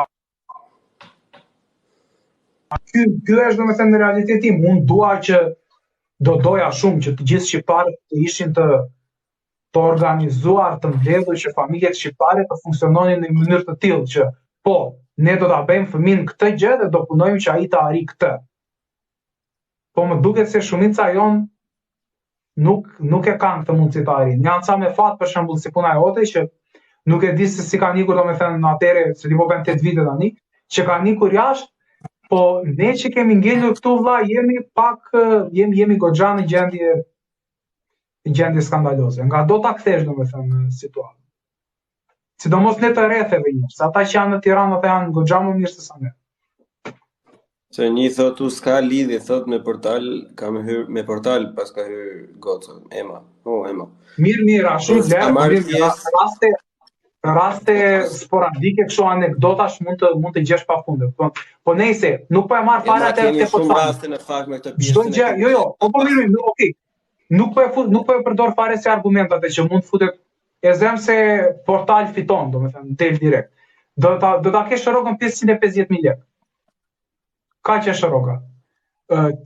Ky është domethënë në realitetin, unë dua që doja shumë që të gjithë shqiptarët të ishin të organizuar, të mbledhur, që familjet shqiptare të funksiononin në një mënyrë të tillë që po, ne do ta bëjmë fëmin këtë gjë dhe do punojmë që ai të arrijë këtë. Po më duket se shumica jon nuk e kanë këtë mundësi të arrijnë. Janë ca me fat për shembull si puna jote që nuk e di se si kanë ikur domethënë në atëre, se ti po bën 8 vite tani, që kanë ikur jashtë, po ne që kemi ngelur këtu vlla jemi pak jemi goxha në gjendje skandaloze. Nga do ta kthesh domethënë situatën. Sidomos ne të rretheve një, se ata që janë në Tiranë ata janë goxha më mirë se sa ne. Se një thotu s'ka lidhje thot me portal, kam hyrë me portal pas ka hyrë goca, Ema. Ema. Mirë, ashtu lehtë, raste sporadike kështu anekdotash mund të gjesh pafundë. Po nejse, nuk po e marr fare atë te po raste në fakt me këtë pjesë. Çdo gjë, jo, po mirë, okay. Nuk po e përdor fare si argument atë që mund futet e them se portal fiton, domethënë del direkt. Do ta kesh rrogën 550.000 lekë. Kaq është rroga.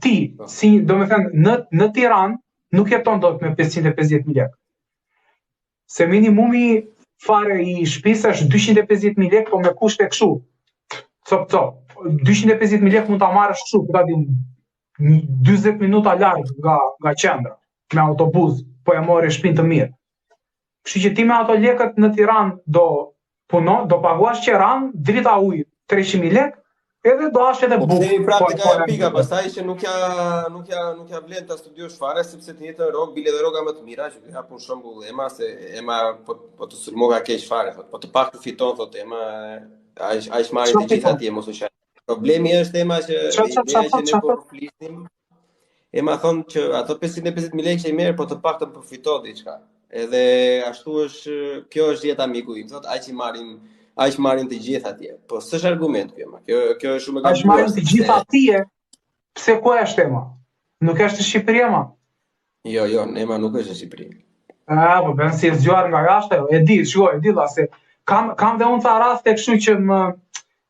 Ti si domethënë në Tiranë nuk jeton dot me 550.000 lekë. Se minimumi fare i shtëpisë është 250.000 lekë, po me kushte kështu. Cop. 250.000 lekë mund ta marrësh kështu, ku ta di 40 minuta larg nga qendra me autobus, po e morë shtëpinë të mirë. Kështu që ti me ato lekët në Tiranë do paguash qeran, drita ujë 300.000 lekë, edhe do hash edhe Po bukë. kthehemi praktika e pika, pastaj që nuk ja vlen ta studiosh fare sepse të njëjtën rrogë bile dhe rroga më të mira, që ja për shembull Ema se Ema po të sulmova keq fare, po të pak të fiton thotë Ema, ai marrë të gjitha atje mos u shaj. Problemi është Ema që ideja që ne po flisim, Ema thonë që ato 550.000 lekë që i merr, po të paktën përfiton diçka. Edhe ashtu është, kjo është jeta miku im, thotë aq marrin të gjithë atje. Po s'është argument kjo, kjo është shumë e gabuar. Aq marrin të gjithë atje. Pse ku është Ema? Nuk është në Shqipëri Ema? Jo, Ema nuk është në Shqipëri. Po bën si zgjuar nga jashtë, e di dha se kam dhe unë ca raste kështu që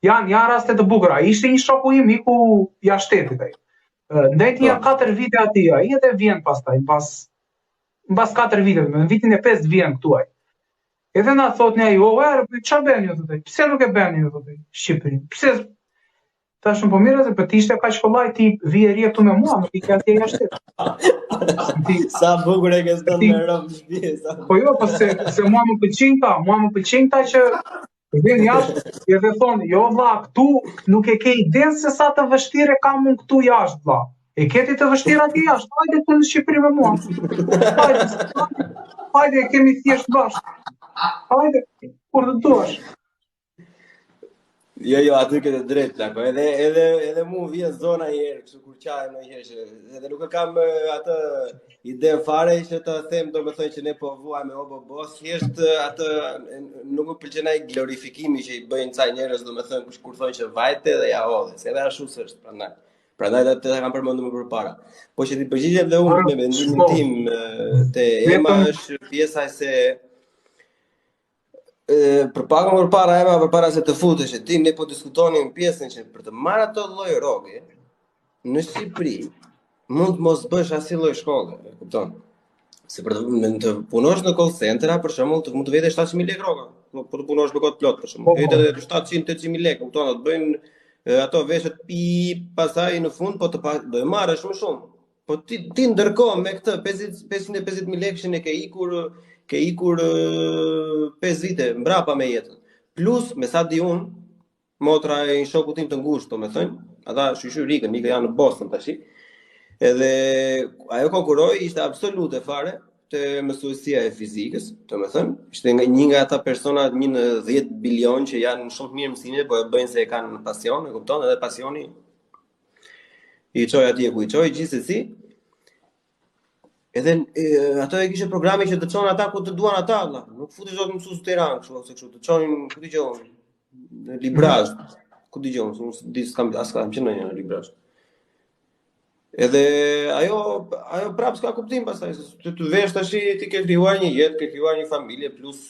janë raste të bukura. Ishte një shoku im iku jashtë shtetit ai. Ndajti janë 4 vite aty, ai edhe vjen pastaj, mbas 4 viteve, në vitin e 5 vjen këtu ai. Edhe na thotë ai, ç'a bën ju thotë? Pse nuk e bën ju thotë? Shqipëri. Pse? Tash po mirë se po ti ishte kaq kollaj ti vije ri këtu me mua, nuk i ke atje jashtë. Sa bukur e ke thënë me rob shtëpi. Po jo, po se mua më pëlqen ta që vjen jashtë, edhe thonë, jo vlla, këtu nuk e ke idenë se sa të vështirë kam unë këtu jashtë vlla. E keti të vështirë atje jashtë, hajde të në Shqipëri me mua. Hajde, kemi thjesht bashkë. Hajde, kur të duash. Jo, aty ke të drejtë, plako. Edhe mu vjen zona i herë, kështu kur qaj në herë që edhe nuk e kam atë ide fare që të them, domethënë që ne po vuajmë obo, thjesht atë nuk më pëlqen ai glorifikimi që i bëjnë ca njerëz, domethënë kur thonë që vajte dhe ja hodhe, se edhe ashtu s'është prandaj. Prandaj ta kam përmendur më përpara. Po që ti përgjigjem dhe unë me mendimin tim te Ema është pjesa se përpara se të futesh ti, ne po diskutonim pjesën që për të marrë ato lloj rroge në Shqipëri mund të mos bësh asnjë lloj shkolle, e kupton? Se për të punosh në call center, për shembull, mund të vetë 700.000 lekë rroga. Po të punosh me kod plot për shembull. Vetë 700-800.000 lekë, kupton? Do të bëjnë ato veshët pastaj në fund, po do e marrësh shumë. Po ti ndërkohë me këtë 550.000 lekë që ne ke ikur 5 vite mbrapa me jetën. Plus, me sa di unë, motra e një shoku tim të ngushtë, domethënë, ata shqyrikën, mikë janë në Boston tash. Edhe ajo konkuroi, ishte absolute fare te mësuesia e fizikës, domethënë, ishte një nga ata persona 1 në 10 bilion që janë shumë të mirë mësime, po e bëjnë se e kanë pasion, e kupton, edhe pasioni i çoj atje ku i çoj, gjithsesi. Edhe ato e kishe programi që të çon ata ku të duan ata, valla. Nuk futesh dot mësues në Tiranë kështu ose kështu, të çonin, ku dëgjon, në librazh. Ku dëgjon, unë di s'kam që në një librazh. Edhe ajo prapë s'ka kuptim pastaj, se të vesh tash ti ke krijuar një jetë, ke krijuar një familje plus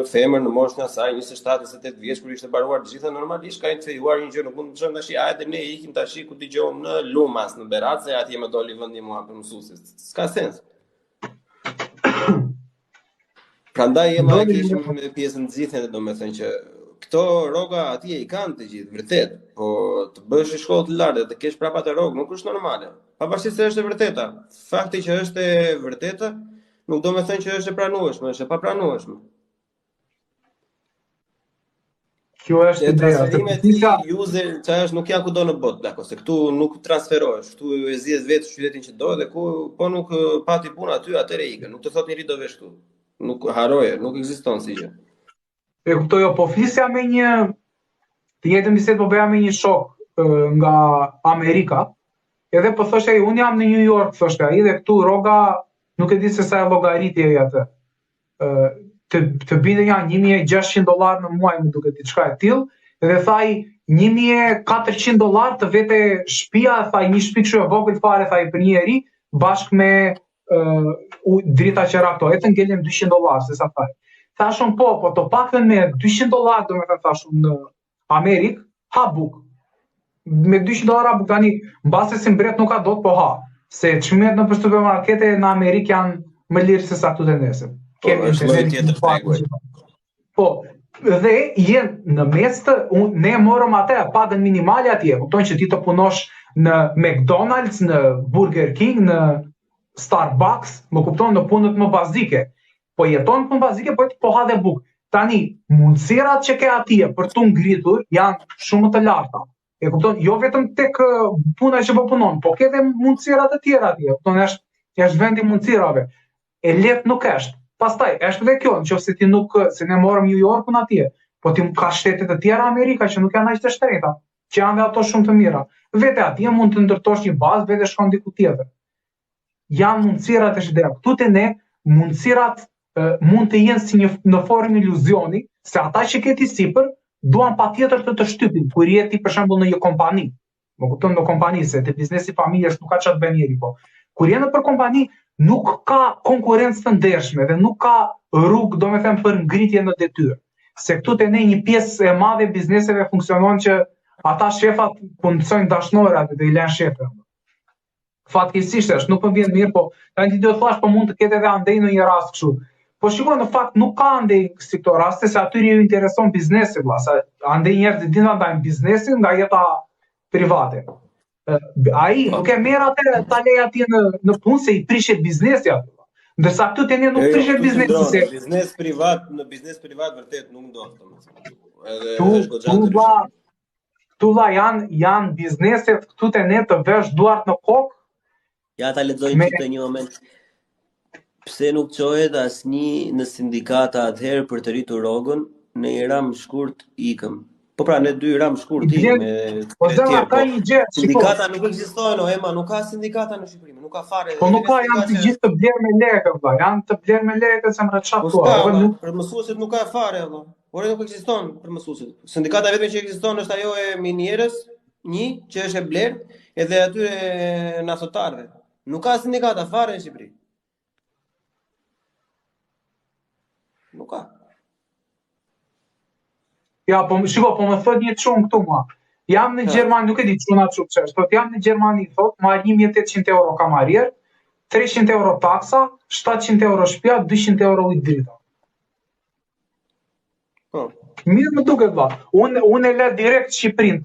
femër në moshën e saj, 27-28 vjeç kur ishte mbaruar të gjitha normalisht, ka krijuar një gjë, nuk mund të çon tash, hajde ne ikim tash ku dëgjon në Lumas, në Beratse, atje më doli vendi mua për mësuesit. S'ka sens. Prandaj Ema kishim pjesën nxithen, domethënë që këto rroga atje i kanë të gjithë, vërtet, po të bësh shkollë të lartë dhe të kesh prapë atë rrogë nuk është normale. Pavarësisht se është e vërteta. Fakti që është e vërteta nuk do të thënë që është e pranueshme, është e papranueshme. Kjo është ideja. User çash nuk janë kudo në botë, plako, se këtu nuk transferohesh, këtu e zgjedh vetë qytetin që do dhe ku po nuk pati punë aty, atëre ikën. Nuk të thotë njëri do vesh këtu. Nuk haroje, nuk ekziston si gjë. E kuptoj, po flisja me të njëjtën bisedë po bëja me një shok nga Amerika. Edhe po thoshte ai, unë jam në New York, thoshte ai, dhe këtu rroga nuk e di se sa e llogaritje atë. Të bide janë $1.600 në muaj, më duket diçka e tillë, dhe thaj $1.400 të vete shtëpia, thaj një shtëpi kështu e vogël fare, thaj për një njerëz bashkë me drita që rakto, e të ngelem $200, se sa thaj. Thashun po të paktën me $200, domethënë thashun në Amerikë, ha buk. Me $200 buk tani, mbase si mbret nuk ka dot, po ha. Se çmimet në supermarkete në Amerikë janë më lirë se sa këtu te nesër. Kemi Po, dhe jenë në mes të, ne morëm atë pagën minimale atje, kupton që ti të punosh në McDonald's, në Burger King, në Starbucks, më kupton në punët më bazike. Po jeton punë bazike, po ha dhe buk. Tani, mundësirat që ke atje për të ngritur janë shumë të larta. E kupton, jo vetëm tek puna që po punon, po ke edhe mundësira të tjera atje. Kupton, është vendi mundësirave. E lehtë nuk është. Pastaj është edhe kjo, nëse ti nuk se ne morëm New Yorkun atje, po ti ka shtete të tjera Amerika që nuk janë aq të shtrenjta, që janë dhe ato shumë të mira. Vete atje mund të ndërtosh një bazë, vete shkon diku tjetër. Janë mundësirat e shidera. Këtu te ne mundësirat mund të jenë si në formë iluzioni, se ata që ke ti sipër duan patjetër të shtypin, kur je ti për shembull në një kompani. Më kupton, në kompani se te biznesi familjesh nuk ka çfarë bën njëri, po. Kur je në për kompani nuk ka konkurrencë të ndershme dhe nuk ka rrugë, domethënë, për ngritje në detyrë. Se këtu te ne një pjesë e madhe e bizneseve funksionon që ata shefat punësojnë dashnorat dhe i lënë shefët. Fatkeqësisht është, nuk më vjen mirë, po tani ti do të thash po mund të ketë edhe andej në një rast kështu. Po shikoj, në fakt nuk ka andej si këto raste, se atyri ju intereson biznesi, vlla, sa andej njerëzit dinë ndajnë biznesin nga jeta private. Ai nuk e merr atë ta lej atje në punë se i prishet biznesi aty. Ndërsa këtu te ne nuk prishet biznesi se biznes privat, në biznes privat vërtet nuk ndodh domethënë. Edhe është goxha ndryshe. Tu janë bizneset këtu te ne të vesh duart në kokë. Ja ta lexoj në një moment. Pse nuk çohet asnjë në sindikata atëherë për të rritur rrogën, në një ram shkurt ikëm. Po pra në 2 ram shkurt ikëm me po ka një gjë, sindikata nuk ekzistojnë, Ema, nuk ka sindikata në Shqipëri, nuk ka fare. Po nuk ka, janë të gjithë të blerë me lekë, valla, janë të blerë me lekë se më çfarë. Për mësuesit nuk ka fare, valla. Ore nuk ekziston për mësuesit. Sindikata vetëm që ekziston është ajo e minierës, një që është e blerë, edhe atyre nasotarëve. Nuk ka sindikata fare në Shqipëri. Nuk ka. Ja, po shiko, po më thot një çun këtu mua. Jam në Gjermani, nuk e di çuna çup ç'është. Thot jam në Gjermani, thot, marr 1800 euro kamarier, 300 euro taksa, 700 euro shtëpia, 200 euro ujë drita. Po. Mirë më duket valla. Unë e lë direkt Shqipërinë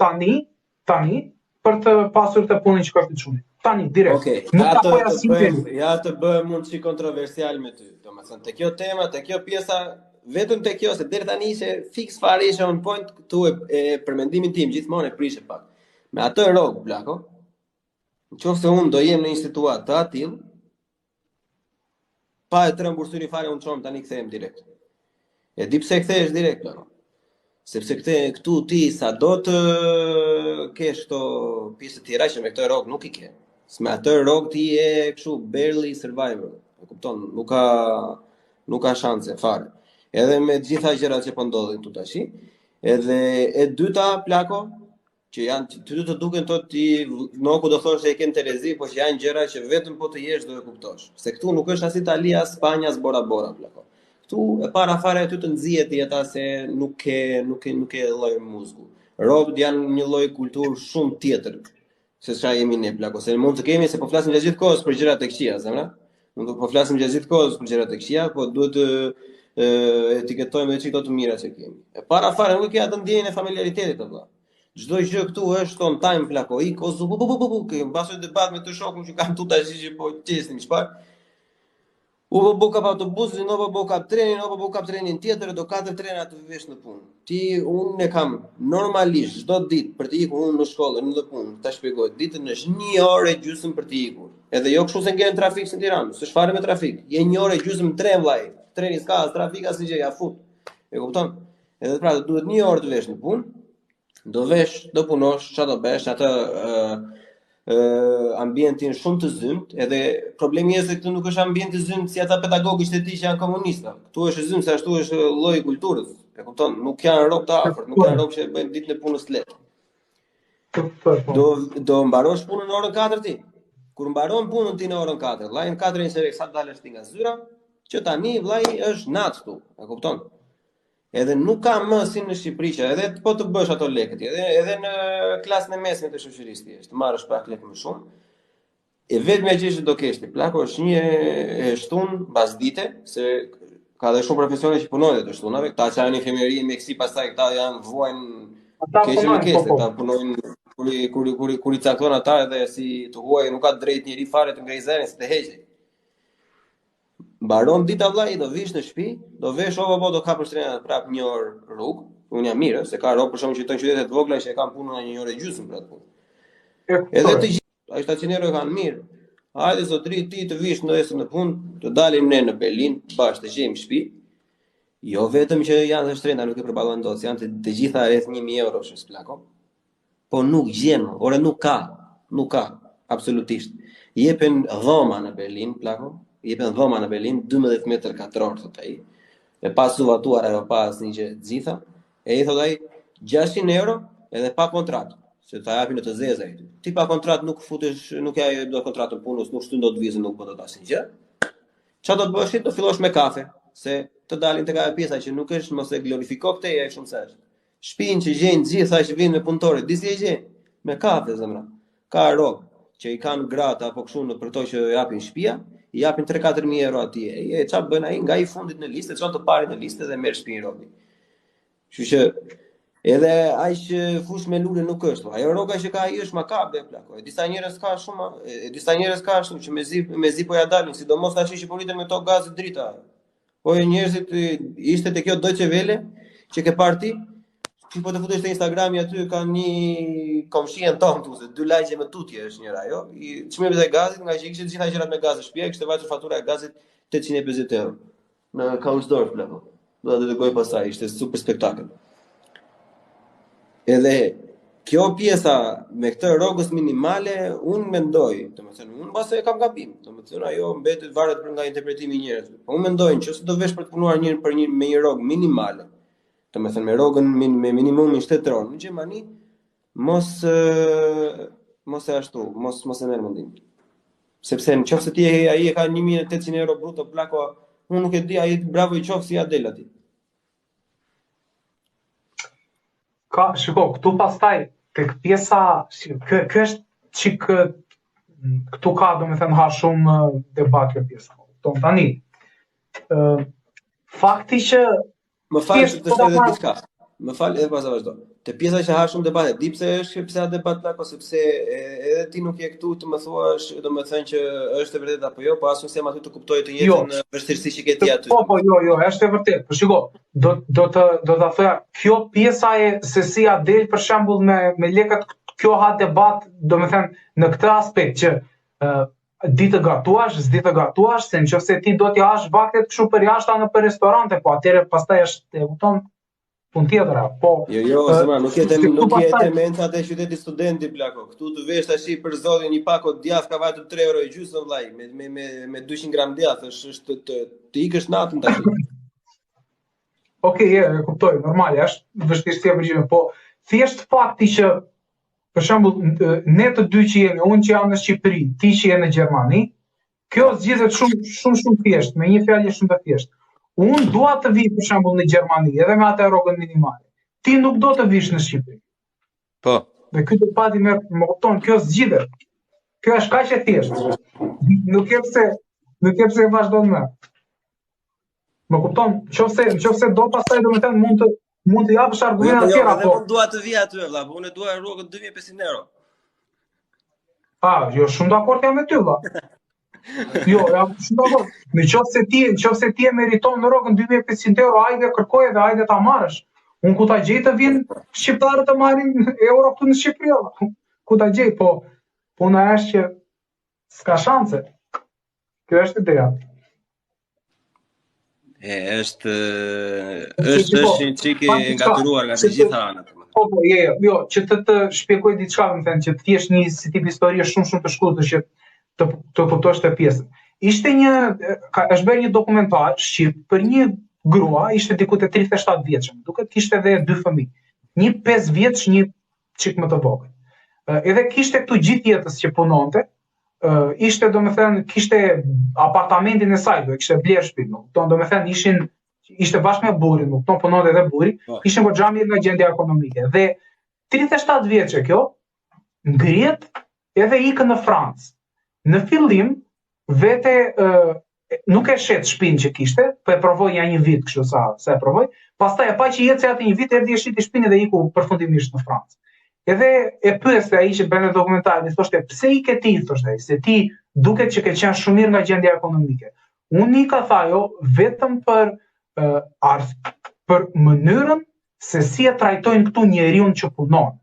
tani për të pasur të punën që ka të çuni. Tani direkt. Okej. Ja të bëhem mund si kontroversial me ty. Domethënë te kjo tema, te kjo pjesa, vetëm te kjo se deri tani ishte fix fare ishte on point këtu e për mendimin tim gjithmonë e prishe pak. Me atë rrog blako. Nëse unë do jem në një situatë të atill, pa e trembur syri fare unë çon tani kthehem direkt. E di pse kthehesh direkt blako. Sepse këtu ti sa do të kesh këto pjesë të tjera që me këtë rrog nuk i ke. Me atë rrog ti je kështu barely survivor. E kupton, nuk ka shanse fare. Edhe me të gjitha gjërat që po ndodhin këtu tash. Edhe e dyta plako që janë ty të duken ti noku do thosh se e ken Terezi, po që janë gjëra që vetëm po të jesh do e kuptosh. Se këtu nuk është as Italia, as Spanja, as bora plako. Këtu e para fare aty të nxihet jeta se nuk ke lloj muzgu. Robët janë një lloj kulturë shumë tjetër se çfarë jemi ne plako. Se mund të kemi se po flasim gjatë gjithë kohës për gjërat e këqija, zemra. Mund të po flasim gjatë gjithë kohës për gjërat e këqija, po duhet të etiketojmë edhe çdo të mira që kemi. E para fare nuk ke atë ndjenjën e familiaritetit valla. Çdo gjë këtu është on time plako. Ke mbasur debat me të shokun që kam tu tash që po qesim çfarë. U bë kap autobusin, u bë kap trenin, u bë kap trenin tjetër, do 4 trena të vesh në punë. Unë e kam normalisht çdo ditë për të ikur unë në shkollë, në punë, ta shpjegoj, ditën është 1 orë e gjysmë për të ikur. Edhe jo kështu se ngjen trafik në Tiranë, s'është fare me trafik. Je 1 orë e gjysmë tren vllai. Treni s'ka as trafik as gjë, ja fut. E kupton? Edhe pra duhet 1 orë të vesh në punë. Do vesh, do punosh, çfarë do bësh, atë ambientin shumë të zymt, edhe problemi është se këtu nuk është ambienti i zymt si ata pedagogë që ti që janë komunistë. Këtu është zymt se ashtu është lloji i kulturës. E kupton? Nuk janë rrobat të afërt, nuk janë rrobat që bëjnë ditën e punës lehtë. Do mbarosh punën në orën 4 ti. Kur mbaron punën ti në orën 4, vllai në 4 herë sa dalësh ti nga zyra, që tani vllai është natë këtu. E kupton? Edhe nuk ka më si në Shqipëri që edhe po të bësh ato lekët, edhe në klasën e mesme të shoqërisë ti, të marrësh pak lekë më shumë. E vetmja gjë që do kesh ti plako është një shtun mbas dite, se ka dhe shumë profesione që punojnë të shtunave, këta që janë infirmieri, mjekësi, pastaj këta janë vuajnë keqë më keqë, këta punojnë kur i cakton ata edhe si të huaj, nuk ka drejt njëri fare të ngrejzërin, se të heqej. Mbaron dita vllai, do vish në shtëpi, do vesh do kapësh trenat prap 1 orë rrugë, Unë jam mirë, se ka rrogë për shkakun që qytete të vogla që e kanë punën në 1 orë e gjysmë për atë punë. Edhe të gjithë, ai 700 euro kanë mirë. Hajde zotri ti të vish në esër në punë, të dalim ne në Berlin, bashkë të gjejmë shtëpi. Jo vetëm që janë të shtrenda, nuk e përballojnë dot, janë të gjitha rreth 1000 euro është plako. Po nuk gjen, ore nuk ka, absolutisht. Jepen dhoma në Berlin, plako, jepen dhoma në Berlin 12 metër katror thot ai. E pas suvatuar ajo pas një gjë të gjitha, e i thot ai 600 euro edhe pa kontratë. Se ta japin në të zeza ai. Ti pa kontratë nuk futesh, nuk ja do kontratën punës, nuk shtyn dot vizën, nuk bën dot asnjë gjë. Çfarë do të bësh? Do fillosh me kafe, se të dalin tek ajo pjesa që nuk është mos e glorifiko këtë e shumë sa është. Shtëpinë që gjejnë gjithë ata që vinë me punëtorë, disi e gjejnë me kafe zemra. Ka rrog që i kanë gratë apo kështu në për to që japin shtëpia, i japin 3-4.000 euro atje. E çfarë bën ai nga i fundit në listë, çon të parit në listë dhe merr shtëpinë robi. Kështu që edhe aq fush me lule nuk është. Ajo rroga që ka ai është makabre plako. Disa njerëz ka shumë, disa njerëz ka ashtu që mezi po ja dalin, sidomos tash që po rriten me to gazet drita. Po njerëzit ishte te kjo Deutsche Welle që ke parti, ti po të futesh te Instagrami aty kanë një komshien ton këtu se 2 lajqe me tutje është njëra ajo. I çmimit e gazit nga që kishte gjitha gjërat me gaz në shtëpi, kishte vajtur fatura e gazit 850 euro në Kausdorf plako. Do ta dëgoj pastaj, ishte super spektakël. Edhe kjo pjesa me këtë rrogës minimale, unë mendoj, domethënë, unë mbase e kam gabim. Domethënë ajo mbetet varet nga interpretimi i njerëzve. Po unë mendoj nëse do vesh për të punuar me një rrogë minimale, domethënë me rrogën me minimumin shtetëror në Gjermani, mos e ashtu, mos e merr mendim. Sepse nëse ti ai e ka 1800 euro bruto plako, unë nuk e di, ai bravo i qof si ja del aty. Ka, shiko, këtu pastaj, tek pjesa, kjo është çik këtu ka domethënë ha shumë debat kjo pjesa. Kupton tani. Fakti që më fal të shtojë diçka. Më fal edhe pas vazhdo. Te pjesa që ha shumë debate, di pse ha debat plako, sepse edhe ti nuk je këtu të më thuash, domethënë që është e vërtetë apo jo, po as unë sem aty të kuptoj të njëjtën vështirësi që ke ti aty. Po, jo, është e vërtetë. Po shiko, do ta thoja, kjo pjesa e se si ja del për shembull me lekët, kjo ha debat, domethënë në këtë aspekt që di të gatuash, s'di të gatuash, se nëse ti do t'i hash vaktet kështu për jashtë në për restorante, po atëherë pastaj është, e kupton, punë tjetër, po. Jo, zemra, nuk jetë mencat e qytetit studenti plako. Këtu të vesh tash për zotin një pako djath ka vajtur 3 euro e gjysmë vllai, me 200 gram djath, është të ikësh natën tash. Okej, e kuptoj, normal, është vështirësia përgjithësisht, po thjesht fakti që për shembull ne të dy që jemi, unë që jam në Shqipëri, ti që je në Gjermani, kjo zgjidhet shumë thjesht, me një fjalë shumë të thjeshtë. Unë dua të vi për shembull në Gjermani, edhe me atë rrogën minimale. Ti nuk do të vish në Shqipëri. Po. Dhe ky të pati më kupton, kjo zgjidhet. Kjo është kaq e thjeshtë. Nuk e pse vazhdon më. Më kupton, nëse do pastaj domethënë mund të japësh argumente të tjera, po. Unë dua të vi aty vëlla, po unë dua rrogën 2500 euro. Jo, shumë dakord jam me ty vëlla. Jo, jam shumë dakord. Nëse ti e meriton në rrogën 2500 euro, hajde kërkoje dhe hajde ta marrësh. Unë ku ta gjej të vinë shqiptarët të marrin euro këtu në Shqipëri. Ku ta gjej, po puna është që s'ka shanse. Kjo është ideja. Është një çik e ngaturuar nga të gjitha anët. Po, jo, që të shpjegoj diçka, më thënë, që të thjesht një si tip histori shumë të shkurtër që të kuptosh të pjesën. Është bërë një dokumentar shqip për një grua, ishte diku te 37 vjeçëm, duket kishte edhe 2 fëmijë. Një 5 vjeç, një çik më të vogël. Edhe kishte këtu gjithë jetës që punonte, ishte domethënë kishte apartamentin e saj, kishte bler shtëpinë, domethënë ishte bashkë me burrin, punonte edhe burri, ishin goxha mirë nga gjendja ekonomike. Dhe 37 vjeçë kjo ngrihet edhe ikën në Francë. Në fillim vete nuk e shet shtëpinë që kishte, po e provoi ja një vit kështu sa e provoi. Pastaj e pa që jetë se atë një vit erdhi e shiti shtëpinë dhe iku përfundimisht në Francë. Edhe e pyeste ai që bën dokumentarin, i thoshte pse i ke ti, thoshte ai, se ti duket që ke qenë shumë mirë nga gjendja ekonomike. Unë i ka tha jo vetëm për mënyrën se si e trajtojnë këtu njeriun që punon.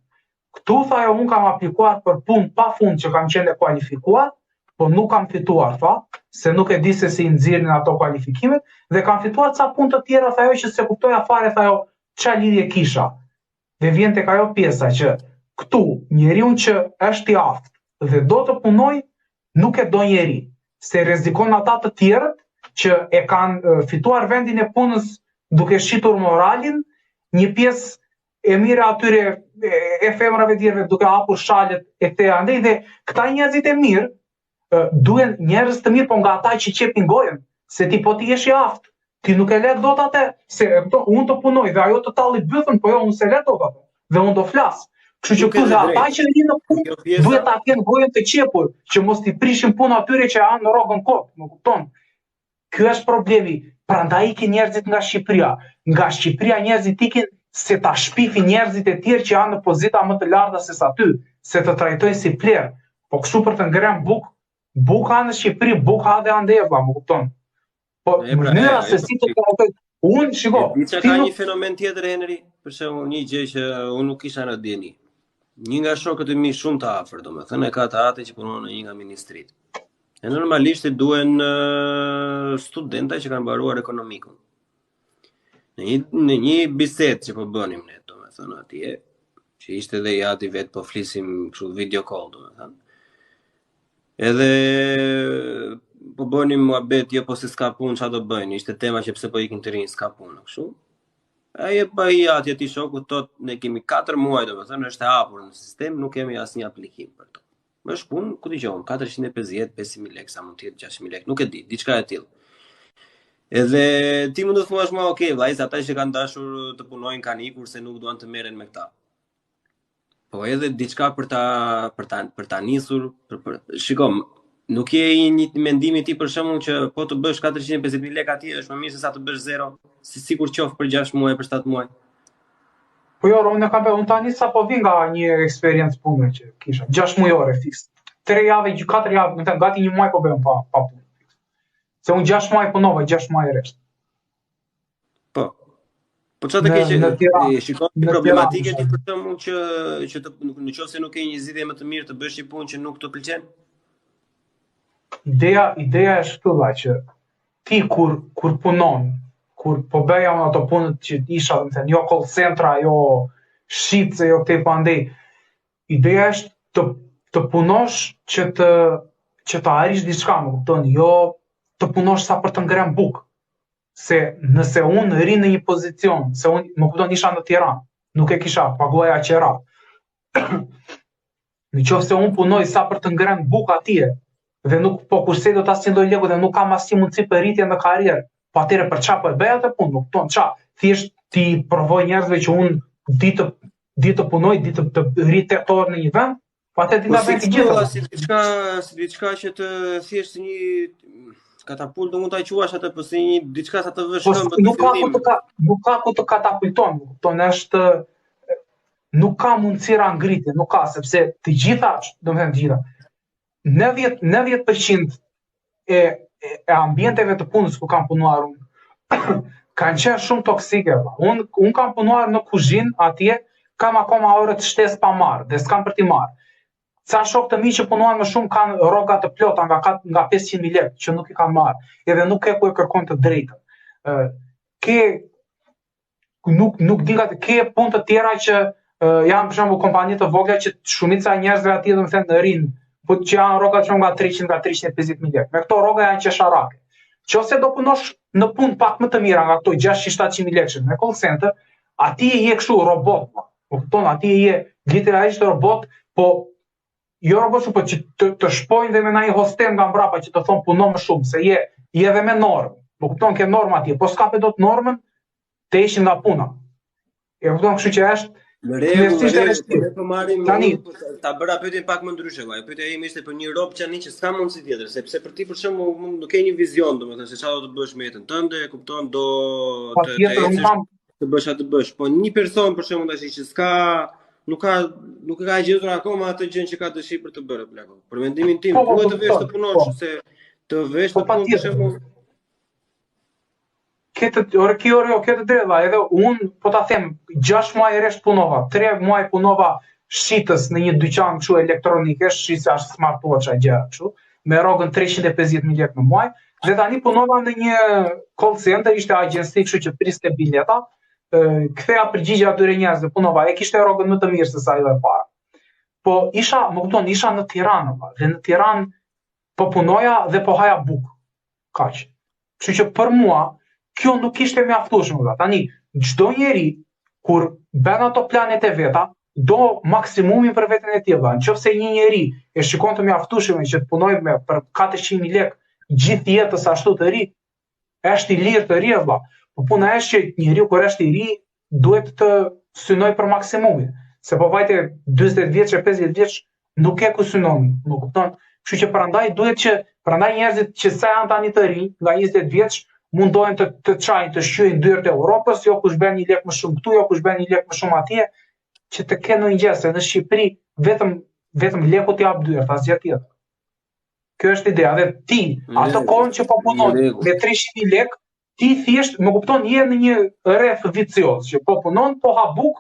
Këtu tha jo, unë kam aplikuar për punë pa fund që kam qenë e kualifikuar, po nuk kam fituar, tha, se nuk e di se si nxirrin ato kualifikimet, dhe kam fituar ca punë të tjera, tha jo, që se kuptoja fare, tha jo, qa lidhje kisha. Dhe vjen tek ajo pjesa që këtu njeriu që është i aftë dhe do të punoj, nuk e do njeri, se rrezikon ata të tjerët që e kanë fituar vendin e punës duke shitur moralin, një pjesë e mire atyre e femrave tjerëve duke hapur shalet e këte andej, dhe këta njerëzit e mirë duhen njerëz të mirë, po nga ata që qepin gojen, se ti po ti jesh i aftë, ti nuk e let dot atë, se unë të punoj dhe ajo të talli bythën, po jo unë se let dot atë, dhe unë do flas. Kështu që këtu ata që rinë në punë duhet ta kenë gojen të qepur, që mos t'i prishin punë atyre që janë në rrogën kot, më kupton? Ky është problemi. Prandaj ikin njerëzit nga Shqipëria. Nga Shqipëria njerëzit ikin se ta shpifin njerëzit e tjerë që janë në pozita më të larta se sa ty, se të trajtojnë si plerë. Po kështu për të ngrem buka në Shqipëri, buka dhe andeva, më kupton? Po mënyra se si të trajtojnë. Unë, shiko. Që ka një fenomen tjetër, Henri, për shembull një gjë që unë nuk kisha në dieni. Një nga shokët e mi shumë të afër, domethënë e ka të atë që punon në një nga ministrit. E normalisht i duhen studenta që kanë mbaruar ekonomikun. Në një bisedë që po bënim ne, domethënë atje, që ishte dhe jati vetë po flisim kështu video call, domethënë. Edhe po bënim muhabet, jo po se s'ka punë, çfarë do bëjnë? Ishte tema që pse po ikin të rinj, s'ka punë, kështu. Ai e bëi atje ti shoku thot, ne kemi 4 muaj, domethënë është e hapur në sistem, nuk kemi asnjë aplikim për to. Më shpun, ku dëgjon, 450, 50000 lekë, sa mund të jetë 6000 lekë, nuk e di, diçka e tillë. Edhe ti mund të thuash më, okay, vllai, ata që kanë dashur të punojnë kanë ikur se nuk duan të merren me këta. Po edhe diçka për ta nisur, shikom, nuk je një mendimi ti për shembull që po të bësh 450.000 lekë atje është më mirë se sa të bësh 0, si sikur qoftë për 6 muaj, për 7 muaj. Po jo, unë tani sa po vi nga një eksperiencë pune që kisha, 6 mujore fiks. 3 javë, 4 javë, më thënë gati një muaj po bëjmë pa punë. Se unë 6 muaj punova, 6 muaj rresht. Po. Po çfarë ke që shikon problematike ti për shembull që në qoftë se nuk ke një zgjidhje më të mirë të bësh një punë që nuk të pëlqen? Ideja është këtu që ti kur punon, kur po bëja unë ato punët që isha, më thënë, jo call centra, jo shitse, jo këtej pandej. Ideja është të punosh që të arrish diçka, më kupton, jo të punosh sa për të ngrem bukë. Se nëse unë ri në një pozicion, se unë, më kupton, isha në Tiranë, nuk e kisha paguaja qera. Në qoftë se unë punoj sa për të ngrem bukë atje, dhe nuk po kurse do ta asnjë lekë dhe nuk kam asnjë mundësi për rritje në karrierë. Po atëherë për çfarë po e bëj atë punë? Nuk kupton çfarë. Thjesht ti provoj njerëzve që unë di të punoj, di të rri 8 orë në një vend, po atë ti nga bëj të gjitha. Si diçka që të thjesht një katapult mund ta quash atë, po si një diçka sa të vësh këmbë. Nuk ka ku të katapulton, kupton, është nuk ka mundësira ngritje, nuk ka, sepse të gjitha, domethënë të gjitha 90% e ambienteve të punës ku kam punuar unë kanë qenë shumë toksike. Unë kam punuar në kuzhinë atje, kam akoma orë të shtesë pa marrë, dhe s'kam për t'i marrë. Ca shok të mi që punuan më shumë kanë rroga të plota nga 500.000 lekë që nuk i kanë marrë, edhe nuk ke ku e kërkon të drejtën. Nuk di ke punë të tjera që janë për shembull kompani të vogla që shumica e njerëzve atje domethënë rinë, po që janë rroga që nga 300 nga 350.000 lekë. Me këto rroga janë qesharake. Nëse do punosh në punë pak më të mira nga këto 600-700.000 lekë në call center, atje je kështu robot. Po kupton, atje je literalisht robot, po jo robot shumë, po që të shpojnë dhe me ndonjë hostel nga mbrapa që të thon puno më shumë, se je edhe me normë. Po kupton, ke normë atje, po s'ka dot normën, të ishin nga puna. E kupton, kështu që është në rregull, po marrim ta bëra pyetjen pak më ndryshe, valla. Pyetja ime ishte për një rob që s'ka mundësi tjetër, sepse për ti për shembull nuk ke një vizion, domethënë se çfarë do të bësh me jetën tënde, e kupton, do të bësh atë bësh. Po një person për shembull tash që s'ka nuk e ka gjetur akoma atë gjën që ka dëshirë për të bërë plako. Për mendimin tim, duhet të vesh të punosh, se të vesh të punosh për shembull. këtë drejta, edhe unë, po ta them, 6 muaj rresht punova, 3 muaj punova shitës në një dyqan kështu elektronike, shitës ashtë smartwatch a gjë kështu, me rrogën 350.000 lekë në muaj, dhe tani punova në një call center, ishte agjenci kështu që priste bileta, ktheja përgjigje atyre njerëzve, punova, e kishte rrogën më të mirë se sa ajo e para. Po isha në Tiranë, dhe në Tiranë po punoja dhe po haja bukë, kaq. Kështu që për mua kjo nuk ishte mjaftueshme. Tani çdo njeri kur bën ato planet e veta, do maksimumin për veten e tij. Nëse një njeri e shikon të mjaftueshme që të punojë me për 400.000 lekë gjithë jetës ashtu të ri, është i lirë të ri valla. Po puna është që njeriu kur është i ri duhet të synoj për maksimumin. Se po vajte 40 vjeç e 50 vjeç nuk e ku synon, nuk kupton. Kështu që prandaj njerëzit që sa janë tani të rinj, nga 20 vjeç, mundohen të çajnë, të shqyejnë dyert e Europës, jo kush bën 1 lek më shumë këtu, jo kush bën 1 lek më shumë atje, që të kenë ndonjë gjë, se në Shqipëri vetëm leku t'jap dyert, asgjë tjetër. Kjo është ideja. Dhe ti, ato kohën që po punon me 300.000 lek, ti thjesht, më kupton, je në një rreth vicioz, që po punon, po ha buk,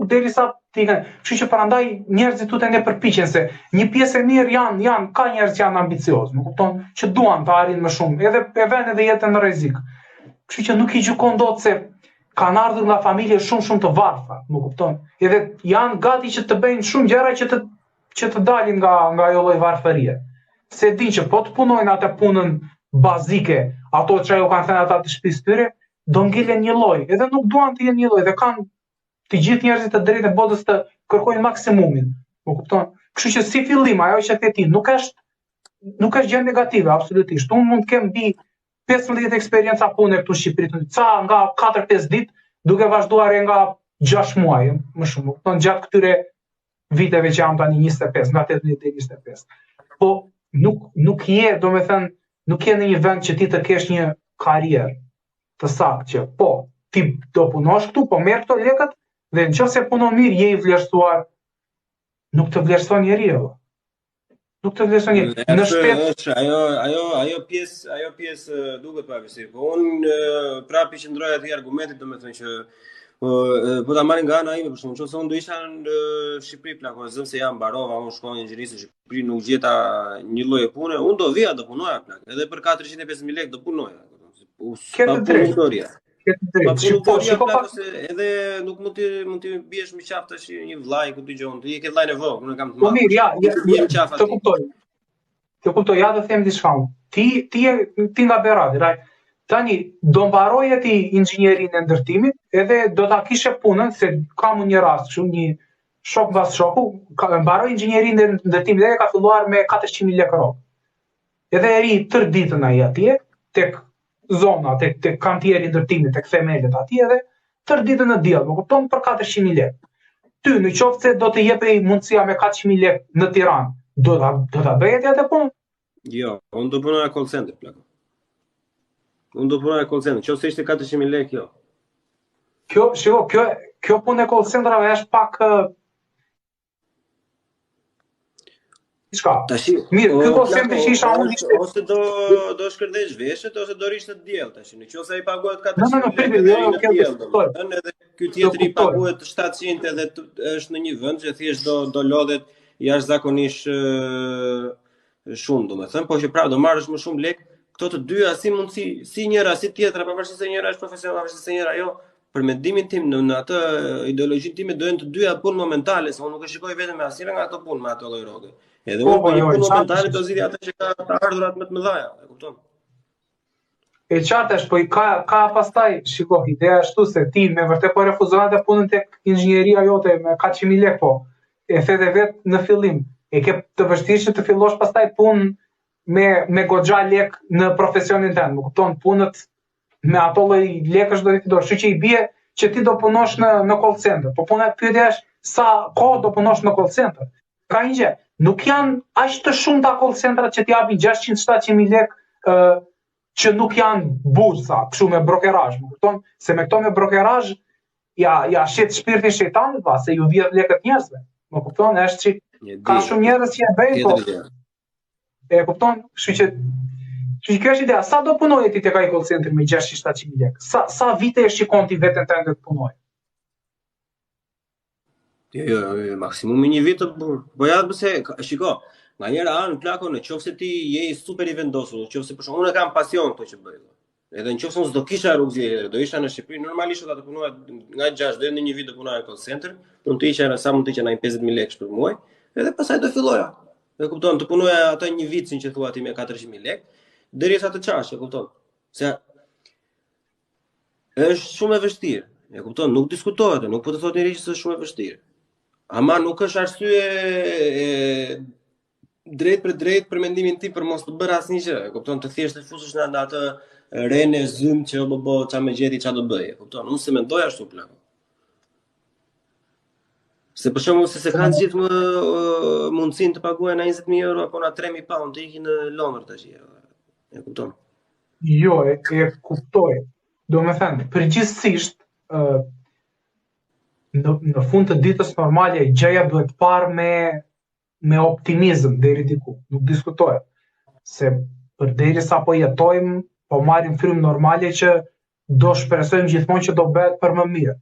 derisa ti kanë. Kështu që prandaj njerëzit tutë ne përpiqen se një pjesë e mirë janë ka njerëz që janë ambicioz, më kupton, që duan të arrin më shumë, edhe e vënë edhe jetën në rrezik. Kështu që nuk i gjykon dot se kanë ardhur nga familje shumë të varfra, më kupton. Edhe janë gati që të bëjnë shumë gjëra që të dalin nga ajo lloj varfërie. Se din që po të punojnë atë punën bazike, ato që ajo kanë thënë ata të shtëpisë tyre, do ngelen një lloj, edhe nuk duan të jenë një lloj, dhe kanë të gjithë njerëzit të drejtë e botës të kërkojnë maksimumin. Më kupton? Kështu që si fillim ajo që the ti nuk është gjë negative absolutisht. Unë mund të kem mbi 15 eksperienca pune këtu në Shqipëri, ca nga 4-5 ditë, duke vazhduar nga 6 muaj, më shumë. Më kupton, gjatë këtyre viteve që jam tani 25, nga 18 deri 25. Po nuk je, domethënë, nuk je në një vend që ti të kesh një karrierë të saktë që po ti do punosh këtu, po merr këto lekët. Dhe nëse punon mirë, je i vlerësuar, nuk të vlerëson njeriu. Nuk të vlerëson njeriu. Në shtëpi ajo pjesë duket pa vështirë. Po unë prapë qëndroj aty argumentit, domethënë që po ta marrin nga ana ime për shkak nëse unë do isha në Shqipëri plako, zëm se jam mbarova, unë shkoj në inxhinierisë në Shqipëri, nuk gjeta një lloj pune, unë do vija do punoja plak. Edhe për 450.000 lekë do punoja. Këtë drejtë. Edhe nuk mund të biesh me qafë tash një vllai ku dëgjon, ti e ke vllain e vogël, unë kam të madh. Po mirë, të kuptoj. Të kuptoj, ja do them diçka. Ti nga Berati, tani do mbaroje ti inxhinierinë e ndërtimit, edhe do ta kishe punën, se kam një rast kështu, një shok mbas shoku, mbaroi inxhinierinë e ndërtimit dhe ka filluar me 400.000 lekë rrogë. Edhe e ri tër ditën ai atje tek zona, tek kantieri ndërtimit, tek themelet atje, edhe tër ditën në diell, më kupton, për 400.000 lekë. Ty në qoftë se do të jepej mundësia me 400.000 lekë në Tiranë, do ta bëje atë punë? Jo, unë do punoj në call center plako. Unë do punoj në call center, nëse ishte 400.000 lekë, jo. Kjo punë e call centerave është pak mirë, ky call center që isha unë ishte ose do shkërdesh veshët ose do rish në diell tash. Nëse ai paguhet 400.000 lekë, edhe ky tjetri paguhet 700 edhe është në një vend që thjesht do lodhet jashtëzakonisht shumë, domethënë, po që prapë do marrësh më shumë lekë, këto të dyja si mundsi, si njëra si tjetra, pavarësisht se njëra është profesionale, pavarësisht se njëra jo, për mendimin tim në atë ideologjinë time do jenë të dyja punë momentale, se unë nuk e shikoj vetëm me asnjëra nga ato punë me ato lloj rroge. Edhe unë po punë momentale do zgjidhja atë që ka të ardhurat më të mëdha, e kupton? E qartë është, po ka pastaj, shiko, ideja ashtu se ti me vërtet po refuzon atë punën tek inxhinieria jote me 400.000 lekë, po e the vetë në fillim, e ke të vështirë që të fillosh pastaj punë me goxha lek në profesionin tënd, më kupton, punët me ato lloj lekësh do të dosh, që i bie që ti do punosh në call center. Po puna pyetja është sa kohë do punosh në call center. Ka një gjë, nuk janë aq të shumta call centrat që t'japin 600-700.000 lekë që nuk janë bursa, kështu me brokerazh, më kupton? Se me këto me brokerazh ja shet shpirtin shejtanit, se ju vjedh lekët njerëzve. Më kupton? Është që ka shumë njerëz që e bëjnë, po. E kupton? Kështu që Që kjo është ideja, sa do punoje ti tek ai call center me 600-700 lekë? Sa vite e shikon ti veten tënde të punoj? Jo, maksimumi 1 vit të burr. Po ja pse shiko, nga njëra anë plako nëse ti je super i vendosur, nëse për shkak unë kam pasion këto që bëj. Edhe nëse unë s'do kisha rrugë, do isha në Shqipëri, normalisht do të punoja nga 6 deri në 1 vit të punoja në call center, mund të isha sa mund të isha në 50.000 lekë për muaj, edhe pastaj do filloja. E kupton, të punoja atë 1 vit siç e thua ti me 400.000 lekë, derisa të çash, e kupton? Se është shumë e vështirë. E kupton, nuk diskutohet, nuk po të thotë njëri që është shumë e vështirë. Ama nuk është arsye drejt për mendimin tim për mos të bërë asnjë gjë. E kupton, të thjesht të fusesh në atë rene zym që ça më gjeti ça do bëj. E kupton, unë se mendoj ashtu plako. Se për shembull se kanë gjithë më mundësinë të paguajnë 20.000 euro apo na 3.000 pound të ikin në Londër tash. E kupton? Jo, e kuptoj. Domethënë, përgjithsisht në fund të ditës normale gjëja duhet parë me optimizëm deri diku, nuk diskutohet. Se përderisa po jetojmë, po marrim frymë normale që do shpresojmë gjithmonë që do bëhet për më mirë.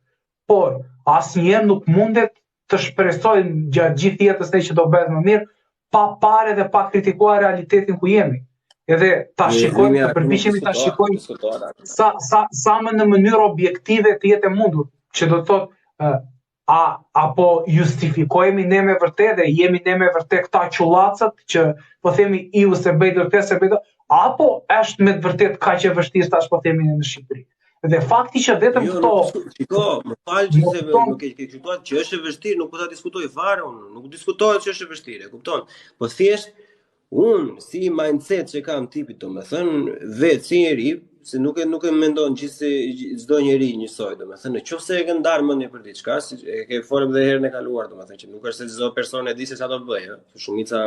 Por asnjëherë nuk mundet të shpresojmë gjatë gjithë jetës ne që do bëhet më mirë pa parë dhe pa kritikuar realitetin ku jemi. Edhe ta shikojmë, të përpiqemi ta shikojmë sa më në mënyrë objektive të jetë e mundur, që do të thotë apo justifikojemi ne me vërtet dhe jemi ne me vërtet këta qullacët që po themi iu se bëj vërtet se bëj, apo është me vërtet kaq e vështirë tash po themi në Shqipëri. Dhe fakti që vetëm këto shiko, më fal që se nuk e ke kuptuar që është e vështirë, nuk po ta diskutoj fare unë, nuk diskutohet që është e vështirë, e kupton? Po thjesht unë si mindset që kam tipit, domethënë vetë si njeri, se nuk e mendon gjithse çdo njeri njësoj, domethënë nëse e ke ndarë mendje për diçka, si e ke folur edhe herën e kaluar, domethënë që nuk është se çdo person e di se çfarë do bëjë, shumica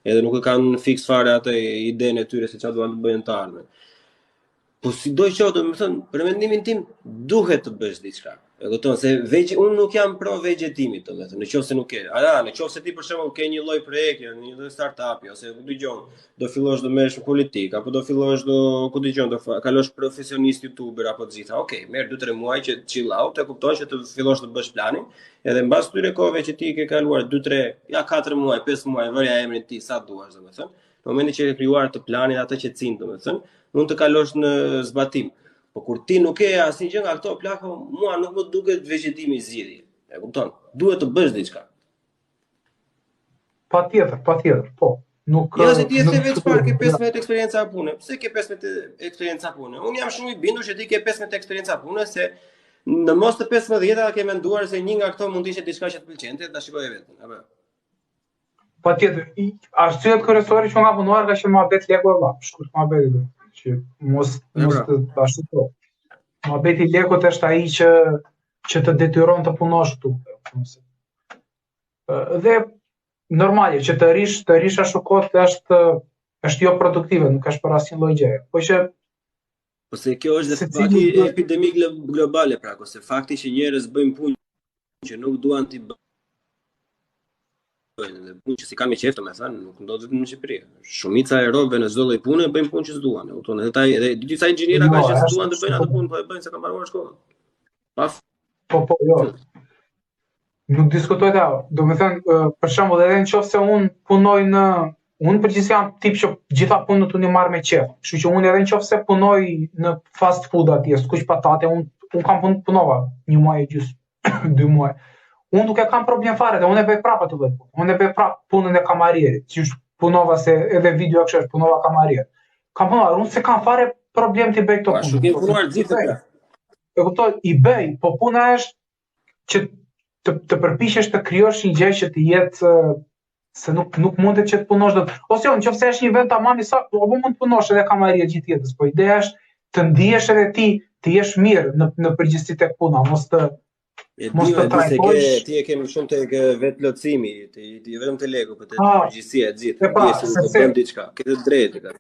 edhe nuk e kanë fiks fare atë idenë e tyre se çfarë duan të bëjnë të ardhmen. Po sido që domethënë për mendimin tim duhet të bësh diçka. E kupton se unë nuk jam pro vegjetimit, domethënë nëse nuk ke. Nëse ti për shembull ke një lloj projekti, një lloj startupi ose ku dëgjon, do fillosh të merresh në politikë apo do fillosh do kalosh profesionist youtuber apo të gjitha. Okej, merr 2-3 muaj që chill out, e kupton që të fillosh të bësh planin, edhe mbas këtyre kohëve që ti ke kaluar 2-3, 4 muaj, 5 muaj, vërja emrin ti sa duash, domethënë. Në momentin që ke krijuar të planin atë që cin, domethënë, mund të kalosh në zbatim. Po kur ti nuk ke asnjë gjë nga këto plako, mua nuk më duket vegjetimi i zgjidhje. E kupton? Duhet të bësh diçka. Patjetër, po. Nuk jo se ti e the vetë çfarë ke 15 eksperjenca pune. Pse ke 15 eksperjenca pune? Unë jam shumë i bindur që ti ke 15 eksperjenca pune se në mos të 15-ta ke menduar se një nga këto mund të ishte diçka që të pëlqente, ta shikoje vetëm, apo? Patjetër, arsyet kryesore që nga punuar ka qenë mohabet lekut valla, shkurt mohabet do. Që mos të bashkëto. Mohabeti lekut është ai që të detyron të punosh këtu. Dhe normale që të rish ashtu kohë është jo produktive, nuk është për asnjë lloj gjëje. Po që se kjo është dhe fakti epidemi globale pra, ose fakti që njerëz bëjnë punë që nuk duan t'i bëjnë. Dhe punë që si kanë me qef të me thënë, nuk ndodhet në Shqipëri. Shumica e robëve në çdo lloj pune bëjnë punë që s'duan. Edhe disa inxhiniera kanë që s'duan të bëjnë atë punë, po e bëjnë se kanë mbaruar shkollën. Po, jo. Nuk diskutoj ta. Domethënë, për shembull, edhe nëse unë punoj unë përgjithësisht jam tip që gjitha punët unë i marr me qef. Kështu që unë edhe nëse punoj në fast food atje, skuq patate, unë kam punova 1 muaj e gjysmë, 2 muaj. Unë nuk e kam problem fare, dhe unë e bëj prapë atë lloj punë. Unë e bëj prapë punën e kamarierit, që punova se edhe video kështu është punova kamarier. Kam punuar, unë se kam fare problem të bëj këto punë. Ashtu ke punuar gjithë. E kuptoj, i bëj, po puna është që të përpiqesh të krijosh një gjë që të jetë se nuk mundet që të punosh dot. Ose jo, nëse është një vend tamam i saktë, apo mund të punosh edhe kamarier gjithë jetës, po ideja është të ndihesh edhe ti të jesh mirë në përgjithësi tek puna, mos të ti e ke më shumë tek vetë lotësimi, ti vetëm te legu, po te përgjithësia e gjithë. Po bëm diçka, ke të drejtë.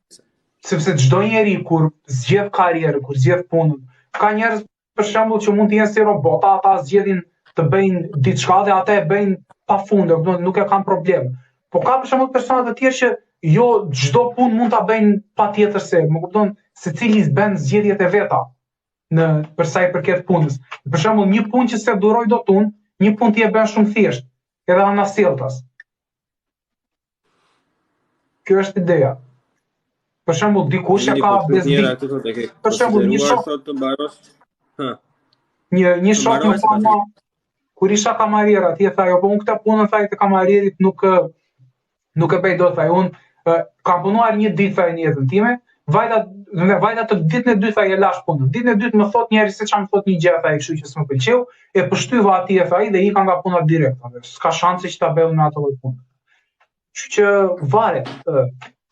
Sepse çdo njeri kur zgjedh karrierë, kur zgjedh punën, ka njerëz për shembull që mund të jenë si robota, ata zgjedhin të bëjnë diçka dhe ata e bëjnë pafund, nuk e kanë problem. Po ka për shembull persona të tjerë që jo çdo punë mund ta bëjnë patjetër se, më kupton, secili bën zgjedhjet e veta për sa i përket punës. Për shembull, një punë që se duroj dot unë, një punë ti e bën shumë thjesht, edhe anasjelltas. Kjo është ideja. Për shembull, dikush e ka bezdi. Për shembull, një shok të mbarosh. Një shok më tha mua, kur isha kamarier atje, tha, jo, po unë këtë punën thaj të kamarierit nuk e bëj dot, thaj, unë kam punuar një ditë thaj në jetën time, vajta të ditën e dytë thaj e lash punën. Ditën e dytë më thot njëri se çam thot një gjë thaj, kështu që s'më pëlqeu, e përshtyva atje thaj dhe ika nga puna direkt, s'ka shanse që ta bëj në ato lloj punë. Kështu që varet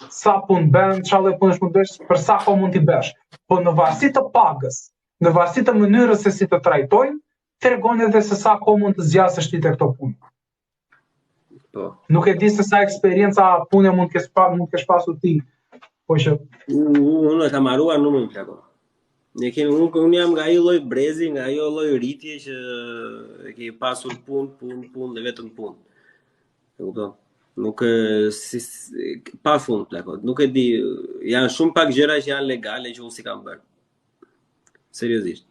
sa punë bën, çfarë lloj punësh mund të bësh, për sa kohë mund t'i bësh. Po në varësi të pagës, në varësi të mënyrës se si të trajtojnë, tregon edhe se sa kohë mund të zgjasësh ti te këto punë. Po. Nuk e di se sa eksperjenca pune mund të kesh pasur ti. Po që unë e kam marruar numrin plako. Unë jam nga ajo lloj brezi, nga ajo lloj rritje që e ke pasur punë dhe vetëm punë. E kupton? Nuk pa fund plako. Nuk e di, janë shumë pak gjëra që janë legale që unë si kam bërë. Seriozisht.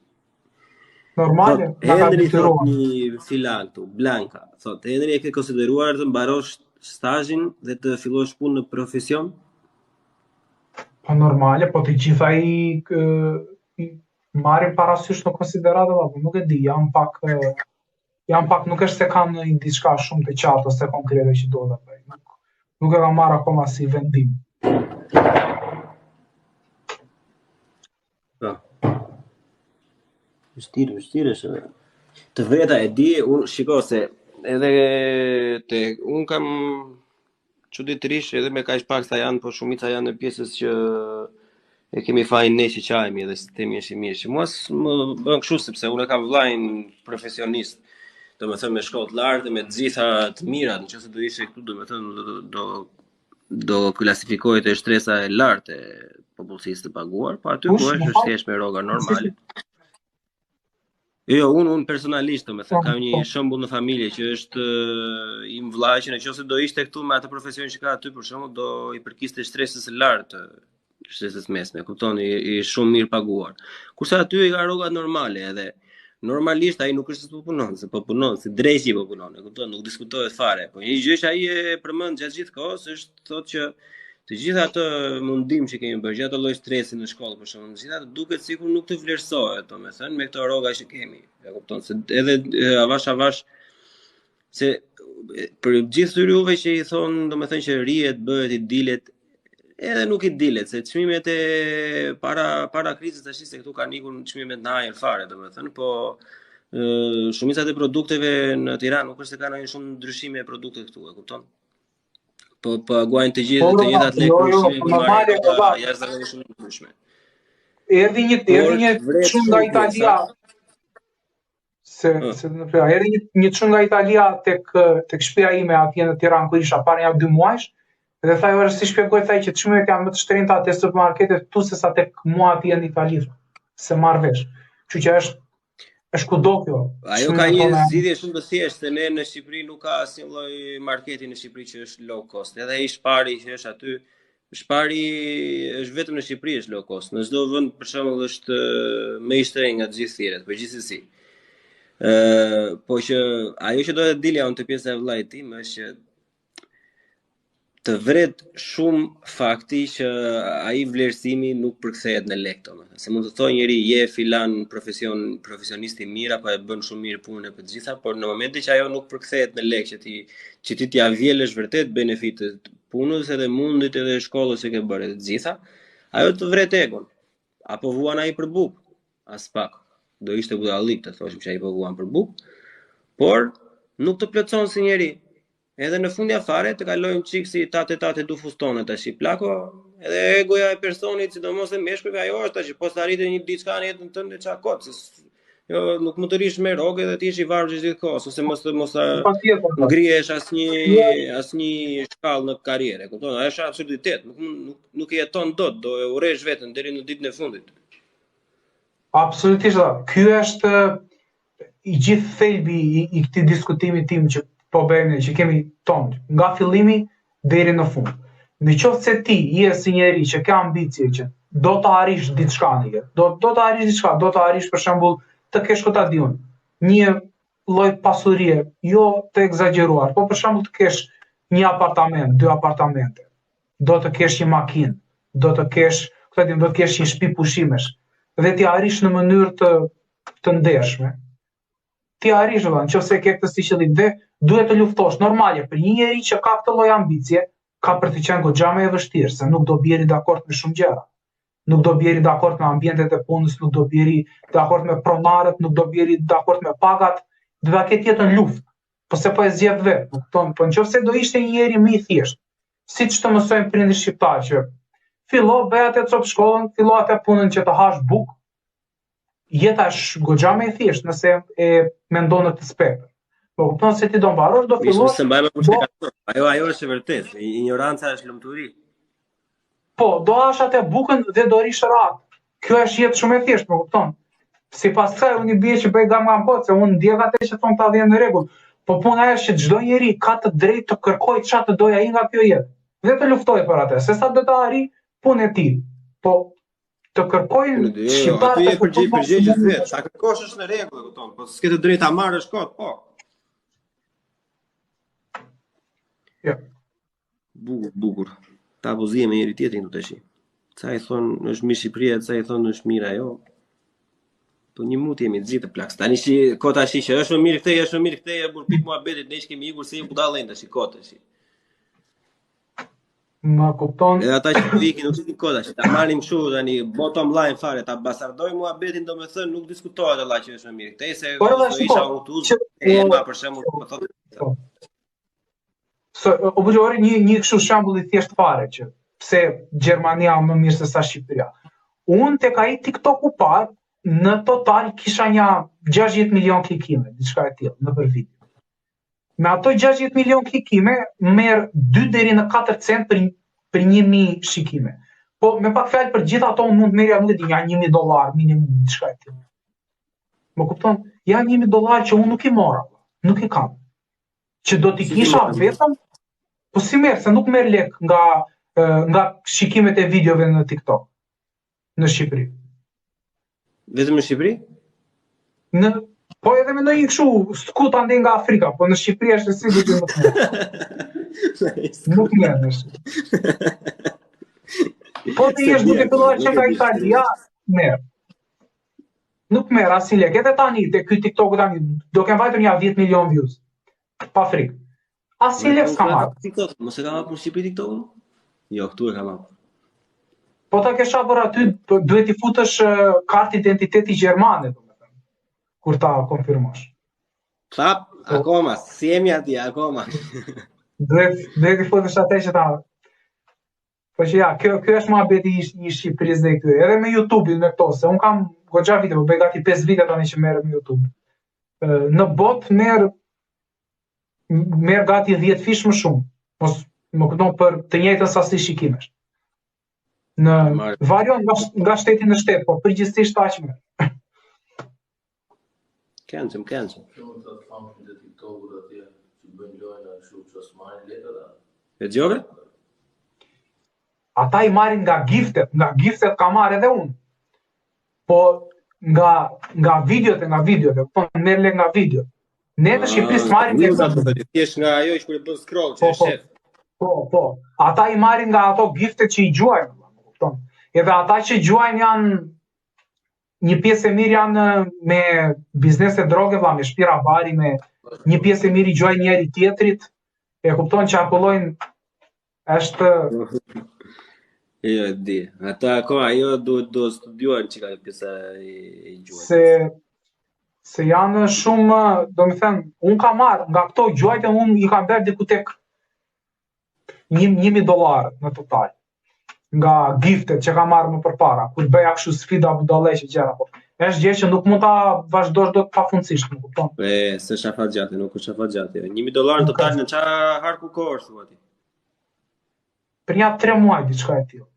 Normale, Henri thot një filan këtu, Blanka. Thot, Henri e ke konsideruar të mbarosh stazhin dhe të fillosh punë në profesion? Po normale, po të gjitha i marrin parasysh në konsiderat, nuk e di, jam pak, nuk është se kam në diçka shumë të qartë ose konkrete që do të bëj. Nuk e kam marrë akoma si vendim. Vështirë është. Të veta e di, unë shiko se edhe unë kam çuditërisht edhe me kaq pak sa janë, po shumica janë në pjesës që e kemi fajin ne që qajemi edhe sistemi është i mirë. Që mua më bën kështu sepse unë kam vllajin profesionist, domethënë me shkollë të lartë, me të gjitha të mirat, nëse do ishte këtu domethënë do klasifikohet e shtresa e lartë e popullsisë të paguar, po aty ku është thjesht me rroga normale. Jo, unë personalisht, domethënë kam një shembull në familje që është i vllai që nëse do ishte këtu me atë profesion që ka aty, për shembull, do i përkiste shtresës së lartë, shtresës mesme, kupton, i shumë mirë paguar. Kurse aty i ka rrogat normale edhe normalisht ai nuk është se po punon, se po punon, se drejti po punon, e kupton, nuk diskutohet fare. Po një gjë që ai e përmend gjatë gjithë kohës është thotë që të gjitha ato mundim që kemi bërë, gjatë lloj stresi në shkollë për shembull, të gjitha duket sikur nuk të vlerësohet, domethënë me këto rroga që kemi. E kupton se edhe avash se për gjithë juve që i thon, domethënë që rihet, bëhet, i dilet, edhe nuk i dilet, se çmimet e para krizës tash se këtu kanë ikur çmimet në ajër fare, domethënë, po shumica e produkteve në Tiranë nuk është se kanë shumë ndryshime e produkteve këtu, e kupton? Po paguajnë të gjithat lekë jashtëzakonisht shumë ndryshme. Erdhi një çun nga Italia. Erdhi një çun nga Italia tek shtëpia ime atje në Tiranë ku isha para 2 muajsh, dhe thaj ora si shpjegoj thaj që çmimet janë më të shtrenjta te supermarketet këtu se sa tek mua atje në Itali. Se marr vesh. Kështu që është kudo kjo. Ajo ka një zgjidhje shumë të thjeshtë, se ne në Shqipëri nuk ka asnjë lloj marketi në Shqipëri që është low cost. Edhe ai Shpari që është aty, Shpari është vetëm në Shqipëri është low cost. Në çdo vend për shembull është më i shtrenjtë nga të gjithë thirrjet, por gjithsesi. Po që ajo që do të dilja unë të pjesa e vllajt tim është që të vret shumë fakti që ai vlerësimi nuk përkthehet në lekë, domethënë. Se mund të thojë njëri je filan profesionist i mirë apo e bën shumë mirë punën e të gjitha, por në momentin që ajo nuk përkthehet në lekë, që ti t'ia vjelësh vërtet benefitet punës edhe mundit edhe shkollës që ke bërë të gjitha, ajo të vret egon. Apo vuan ai për bukë, as pak. Do ishte budallik të thoshim që ai po vuan për bukë, por nuk të plotson si njeri. Edhe në fundja fare të kalojmë çik si tate du fustone tash i plako, edhe egoja e personit, sidomos e meshkujve, ajo është tash po të arritë një diçka në jetën tënde çka kot, jo nuk mund të rish me rrogë dhe ti je i varur gjithë kohës, ose mos ngrihesh asnjë shkallë në karrierë, kupton? Ajo është absurditet, nuk e jeton dot, do e urresh veten deri në ditën e fundit. Absolutisht. Ky është i gjithë thelbi i këtij diskutimi tim që po bëjmë, që kemi tonë, nga fillimi deri në fund. Në qoftë se ti je si njeri që ka ambicie që do të arrish diçka në jetë, do të arrish diçka, do të arrish për shembull të kesh ku ta diun, një lloj pasurie, jo të egzageruar, po për shembull të kesh një apartament, 2 apartamente, do të kesh një makinë, do të kesh, do të kesh një shtëpi pushimesh, dhe ti arrish në mënyrë të ndershme. Ti arrish nëse ke këtë si qëllim dhe duhet të luftosh normale për një njeri që ka këtë lloj ambicie, ka për të qenë goxha më e vështirë, se nuk do bjeri dakord me shumë gjëra. Nuk do bjeri dakord me ambientet e punës, nuk do bjeri dakord me pronarët, nuk do bjeri dakord me pagat, do ta ketë jetën luftë. Po se po e zgjedh vetë, kupton? Po nëse do ishte një njeri më i thjeshtë, siç të mësojnë prindërit shqiptar që fillo bëj atë cop shkollën, fillo atë punën që të hash bukë, jeta është goxha më e thjeshtë nëse e mendon në të spepër. Po kupton se ti do mbarosh, do fillosh. Ajo është e vërtetë, ignoranca është lumturi. Po, do hash atë bukën dhe do rish rahat. Kjo është jetë shumë e thjeshtë, më kupton? Sipas kësaj unë i bie që bëj gam pot, se unë ndjek atë që thon ta vjen në rregull. Po puna është që çdo njeri ka të drejtë të kërkojë çfarë të dojë ai nga kjo jetë. Dhe të luftojë për atë, se sa do të arri punë e tij. Po të kërkojnë shqiptarët të përgjegjës vetë, sa kërkosh është në rregull, e kupton? Po s'ke të drejtë ta marrësh kot, po. Jo. Bukur. Ta abuzie me njëri tjetrin të tash. Ca i thon është mirë Shqipëria, ca i thon është mirë ajo. Po një mut jemi të gjithë plaks. Tani kota shi që është më mirë këtej, e burpit muhabetit, ne kemi ikur se budallën tash kota shi. Ma kupton. Edhe ata që vikin nuk sin kota shi. Ta marrim kështu tani bottom line fare, ta basardoj muhabetin, domethënë nuk diskutohet Allah që është më mirë këtej se do isha utuz. Për shembull, po thotë. O bëjori një kështu shembull i thjesht fare që pse Gjermania më mirë se sa Shqipëria. Unë tek ai TikTok-u parë në total kisha një 60 milion klikime, diçka e tillë në për video. Me ato 60 milion klikime merr 2 deri në 4 cent për 1000 shikime. Po me pak fjalë për gjithë ato unë mund të merrja nuk e di ja $1.000 minimum diçka e tillë. Më kupton? Ja $1.000 që unë nuk i mora, nuk i kam. Që do t'i kisha vetëm, po si merr, se nuk merr lek nga shikimet e videove në TikTok në Shqipëri. Vetëm në Shqipëri? Po edhe me ndonjë kështu skut ande nga Afrika, po në Shqipëri është sigurt që nuk merr. Nuk merr. Po ti je duke filluar që nga Italia, merr. Nuk merr asnjë lek. Edhe tani te ky TikTok tani do kem vajtur një 10 milion views. Pa frikë. Asnjë lek s'kam marrë. Mos e kam hapur në Shqipëri TikTok-un? Jo, këtu e kam hapur. Po ta kesh hapur aty, duhet i futësh kartë identiteti gjermane, domethënë. Kur ta konfirmosh. Prap, akoma, si jemi aty, akoma. Duhet i futësh atë që ta. Po që ja, kjo është muhabeti i Shqipërisë dhe këtyre. Edhe me YouTube-in me këto, se un kam goxha vite, po bëj gati 5 vite tani që merrem me YouTube. Në botë merr gati 10 fish më shumë. Mos më kupton për të njëjtën sasi shikimesh. Në varion nga shteti në shtet, po përgjithsisht aq merr. Këndëm. Shumë të famshëm të TikTok-ut atje që bëjnë lojë ashtu që s'marrin lekë. E djove? Ata i marrin nga giftet ka marrë edhe unë. Po nga videot, po merr lek nga videot. Ne në Shqipëri s'marrim lek nga videot. Thjesht nga ajo që kur e bën scroll që është shef. Po. Ata i marrin nga ato giftet që i gjuajnë, kupton? Edhe ata që gjuajnë janë një pjesë e mirë janë me biznese droge, me shpira bari, me një pjesë e mirë i gjuajnë njëri tjetrit. E kupton që akullojnë është Jo, e di. Ata ajo do studiuar që ka pjesa e gjuajnë. Se janë shumë, domethënë, unë kam marrë nga këto gjuajtën, unë i kam bërë diku tek $1.000 në total. Nga giftet që kam marrë më përpara, kur bëja kështu sfida budallëqe gjëra, po. Është gjë që nuk mund ta vazhdosh dot pafundësisht, më kupton? Se shafat gjatë, nuk është shafat gjatë. $1.000 në total në çfarë harku kohë është aty? Për një 3 muaj diçka e tillë.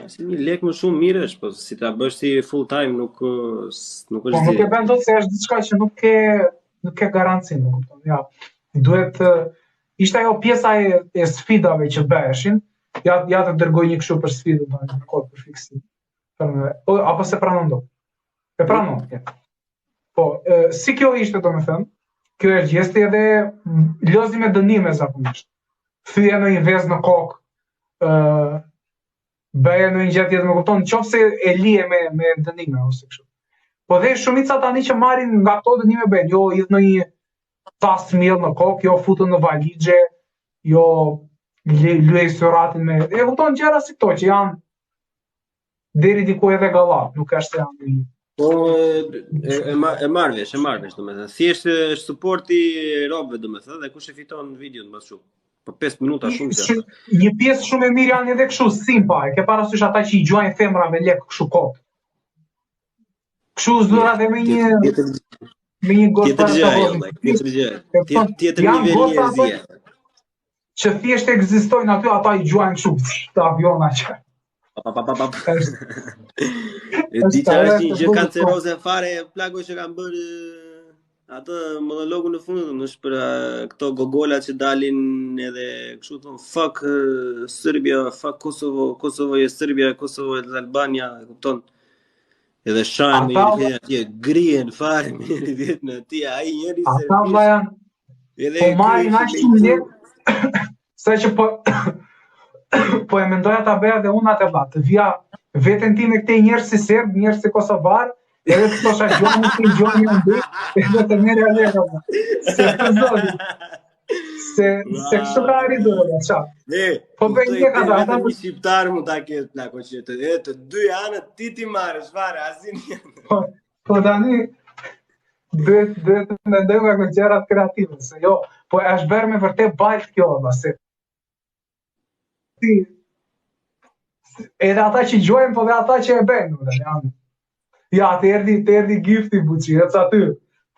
Si një lek më shumë mirë është, po si ta bësh ti full time nuk është Po nuk e bën dot se është diçka që nuk ke garanci, më kupton? Ja, duhet ishte ajo pjesa e sfidave që bëheshin. Ja të dërgoj një kështu për sfidën në kod për fiksim. Apo se pranon do? E pranon, ja. Po, si kjo ishte domethënë, kjo është gjesti edhe lozi me dënime zakonisht. Thyje në një vezë në kokë, bëje në një gjatë tjetër, më kupton, nëse e lije me dënime ose kështu. Po dhe shumica tani që marrin nga këto dënime bëjnë, jo idh në një tas miell në kokë, jo futën në valixhe, jo luaj suratin me, e kupton gjëra si këto që janë deri diku edhe gallat, nuk është se janë një. Po e marrësh, domethënë. Thjesht është suporti i robëve, domethënë, dhe kush e fiton videon më shumë. Po 5 minuta shumë që. Një pjesë shumë e mirë janë edhe kështu simpa, e ke parasysh ata që i gjuajnë femra me lek kështu kot. Kështu zura dhe me një gocë tjetër nivel njerëzie. Që thjesht ekzistojnë aty, ata i gjuajnë kështu të aviona që. Di që është një gjë kanceroze fare, plako që kanë bërë atë monologun në fund, është për këto gogolat që dalin edhe kështu thonë fuck Serbia, fuck Kosovo, Kosovo e Serbia, Kosovo e Albania, e kupton? Edhe shanë me njëri atje, grien fare me njëri vjetë në atje, ai njëri serbisht. Ata vajan, po marrin aq shumë lek, sa që po e mendoja ta bëja dhe unë atë vlla, të vija veten time këtej njerëz si serb, njerëz si kosovar, edhe të thosha gjoni si gjoni ande, edhe të merre aleka. Se kështu ka arritur edhe ça. Po bëj një ata një shqiptar mund ta ketë plako që të dy anët ti marrësh fare asnjë. Po tani duhet të mendojmë me gjëra kreative, se jo, po është bërë me vërtet bajt kjo valla, se edhe ata që gjojnë, po dhe ata që e bëjnë, janë. Ja, të erdi gifti buçi, e ca ty.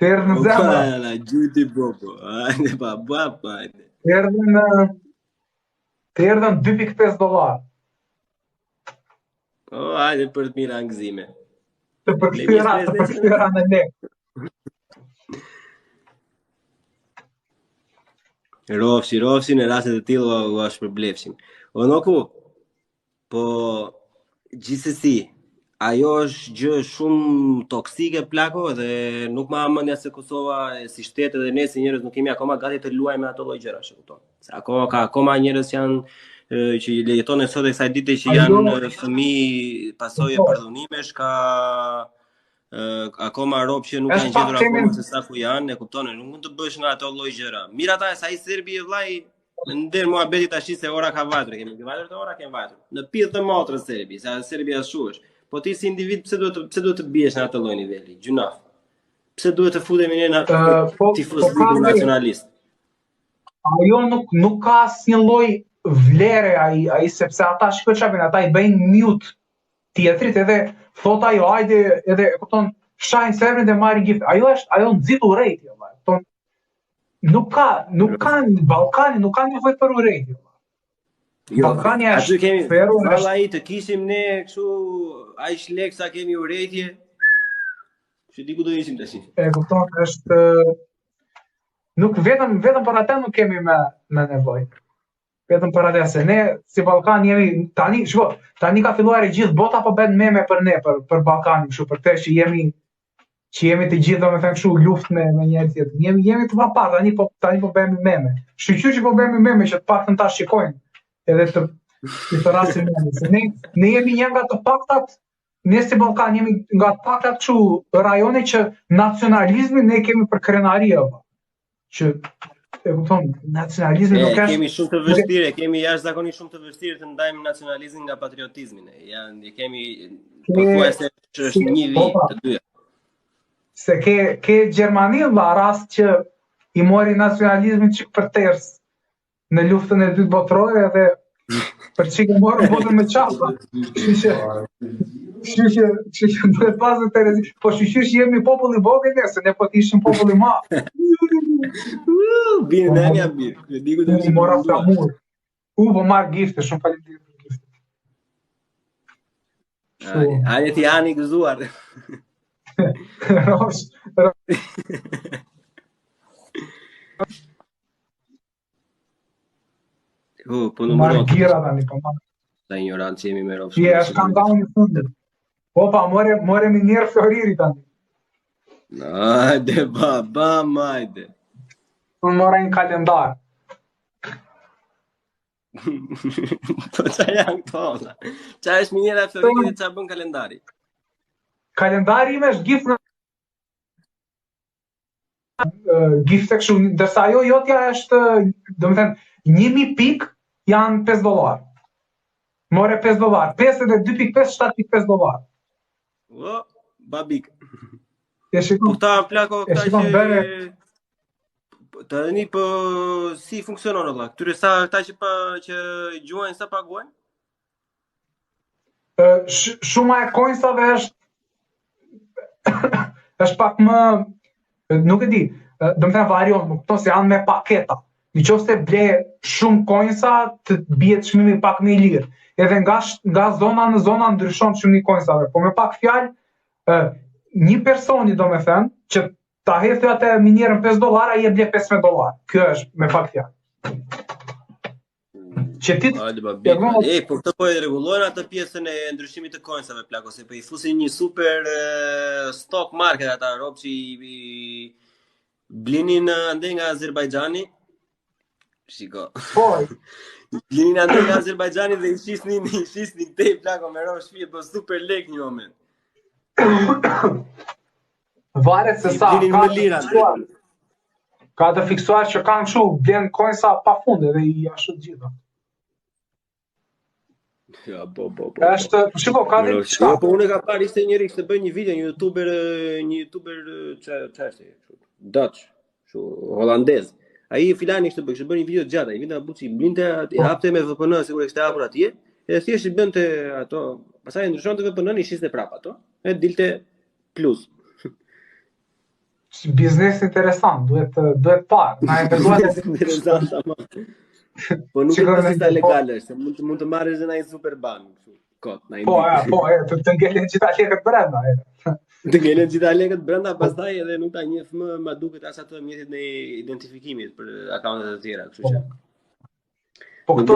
Të erdhë në zemra. La gjuti popo, hajde pa bapa, hajde. Të erdhën $2.5. O, hajde për të mira ngëzime. Të përkthyer në lek. Rofshi në rastet e tilla u shpërblefshin. O noku, po gjithsesi, ajo është gjë shumë toksike plako dhe nuk ma mendja se Kosova si shtet edhe ne si njerëz nuk kemi akoma gati të luajmë ato lloj gjërash, e kupton. Se akoma njerëz janë që jeton sot e kësaj dite që janë fëmijë pasojë përdhunimesh, ka akoma rob që nuk kanë gjetur akoma se sa ku janë, e kupton, nuk mund të bësh nga ato lloj gjëra. Mirë ata sa i Serbi vllai ndër muhabeti tash se ora ka vajtur, kemi vajtur të ora kemi vajtur. Në pillë të motrës Serbi, sa Serbia shuhesh. Po ti si individ pse duhet të biesh në atë lloj niveli? Gjunaf. Pse duhet të futemi ne në tifoz nacionalist? Ajo nuk ka asnjë lloj vlere ai sepse ata shikoj çfarë bën, ata i bëjnë mute tjetrit edhe thot ajo hajde edhe e kupton shajnë serverin dhe marrin gift. Ajo nxit urrejtje, valla. Kupton? Nuk kanë Ballkani, nuk kanë nevojë për urrejtje. Ballkani aty kemi valla ai të kishim ne kështu aq lek sa kemi urrejtje. Që diku do ishim tash. E kupton, është nuk vetëm për atë nuk kemi me nevojë. Vetëm për atë se ne si Ballkan jemi tani, shiko, tani ka filluar e gjithë bota po bën meme për ne, për Ballkanin, kështu për këtë që jemi të gjithë domethënë kështu luftë me njëri tjetrin. Jemi të papar, tani po bëjmë meme. Shqyqyr që po bëjmë meme që të paktën ta shikojnë. Edhe të rasin se ne jemi një nga të paktat, ne si Ballkan jemi nga të paktat kështu rajone që nacionalizmin ne kemi për krenaria, që e kupton, nacionalizmi nuk është. Kemi shumë të vështirë, kemi jashtëzakonisht shumë të vështirë të ndajmë nacionalizmin nga patriotizmi. Ne kemi pothuajse që është një vit të dyja. Se ke Gjermani vlla rast që i mori nacionalizmin çik për ters në luftën e dytë botërore edhe për çike morën botën me çapa. Kështu që duhet pasur terezi. Po shqyr që jemi popull i vogël ne, se ne po të ishim popull i madh. Bine, ne jam bine. Diku të ishim mora flamur. Po marr gifte, shumë faleminderit për gifte. Hajde ti ani gëzuar. po numëron. Gira tani, po marr. Ta ignorancë jemi me rrofsh. Është skandal në fundit. Opa, more minier Floriri tani. Hajde, baba, majde. Unë mora një kalendar. Po qa janë këto, ola? Qa është minjera Floriri dhe qa bën kalendari? Kalendari ime është gift në gift e kështu, dërsa ajo jotja është, do më thënë, 1000 pik janë $5. More $5. 52.5, 7.5 $. O, babik. E shikon. Po ta plako, E shikon bere. Të një po si funksionon Allah? Këtyre sa këta që gjuajnë sa paguajnë? Shuma e coinsave është pak më, nuk e di, do më thënë varion, më kupton se janë me paketa. Në qoftë se ble shumë coinsa, të bie çmimi pak më i lirë. Edhe nga zona në zona ndryshon çmimi i coinsave, po me pak fjalë, një personi do me thënë që ta hedhë atë minierën $5, ai e ble $15. Kjo është me pak fjalë. Që ti po këtë po e rregullojnë atë pjesën e ndryshimit të coinsave plako, se po i fusin një super stock market ata rob që i blinin ande nga Azerbajxhani. Shiko. Po. Blinin ande nga Azerbajxhani dhe i shisnin këtej plako me rob shtëpi po super lek një moment. Varet se sa ka të fiksuar që kanë kështu blen coinsa pa fund edhe i ashtu të gjitha. Ja, po. Është, shiko, ka dhe çka. Po unë ka parë ishte njëri që bën një video, një youtuber çfarë është? Dutch, holandez. Ai filani kishte bën një video të gjatë, ai vinte buçi blinte, hapte me VPN sigurisht kishte hapur atje, e thjesht i bënte ato, pastaj ndryshonte VPN-in, i shiste prap ato, e dilte plus. Biznes interesant, duhet parë. Na e besuar interesant ama. Po nuk është se legale, se mund të marrësh në një superbank, kot, na i. Po, të ngelen gjitha lekët brenda. Të ngelen gjitha lekët brenda, pastaj edhe nuk ta njeh më duket as ato mjetet në identifikimit për akauntet e tjera, kështu që. Po këto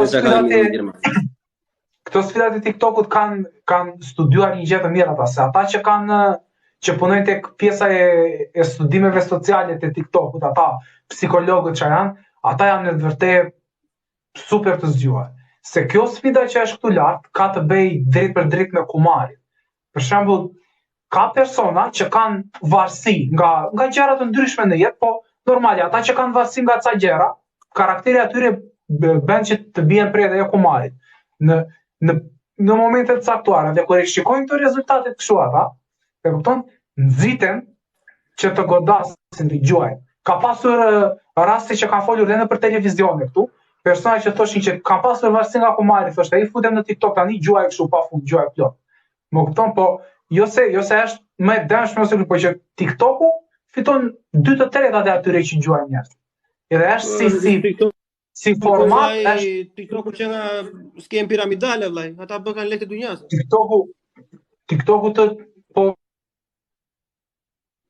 sfidat e TikTokut kanë studiuar një gjë të mirë ata, se ata që punojnë tek pjesa e studimeve sociale të TikTokut, ata psikologët që janë, ata janë në të vërtetë super të zgjuar. Se kjo sfida që është këtu lart ka të bëj drejt për drejt me kumarin. Për shembull, ka persona që kanë varësi nga gjëra të ndryshme në jetë, po normale, ata që kanë varësi nga ca gjëra, karakteri atyre bën që të bien prej edhe kumarit. Në momentet caktuara, dhe kur e shikojnë këto rezultatet kështu ata, e kupton, nxiten që të godasin të gjuajnë. Ka pasur raste që kanë folur edhe për televizione këtu, persona që thoshin që kanë pasur varësi nga kumari, thoshte ai futem në TikTok tani gjuaj kështu pafund, gjuaj plot. Më kupton, po jo se është më e dëmshme ose po që TikToku fiton 2/3 e atyre që gjuajnë njerëz. Edhe është si format është TikToku që nga skem piramidale vllai, ata bëkan lekë të dunjas. TikToku të po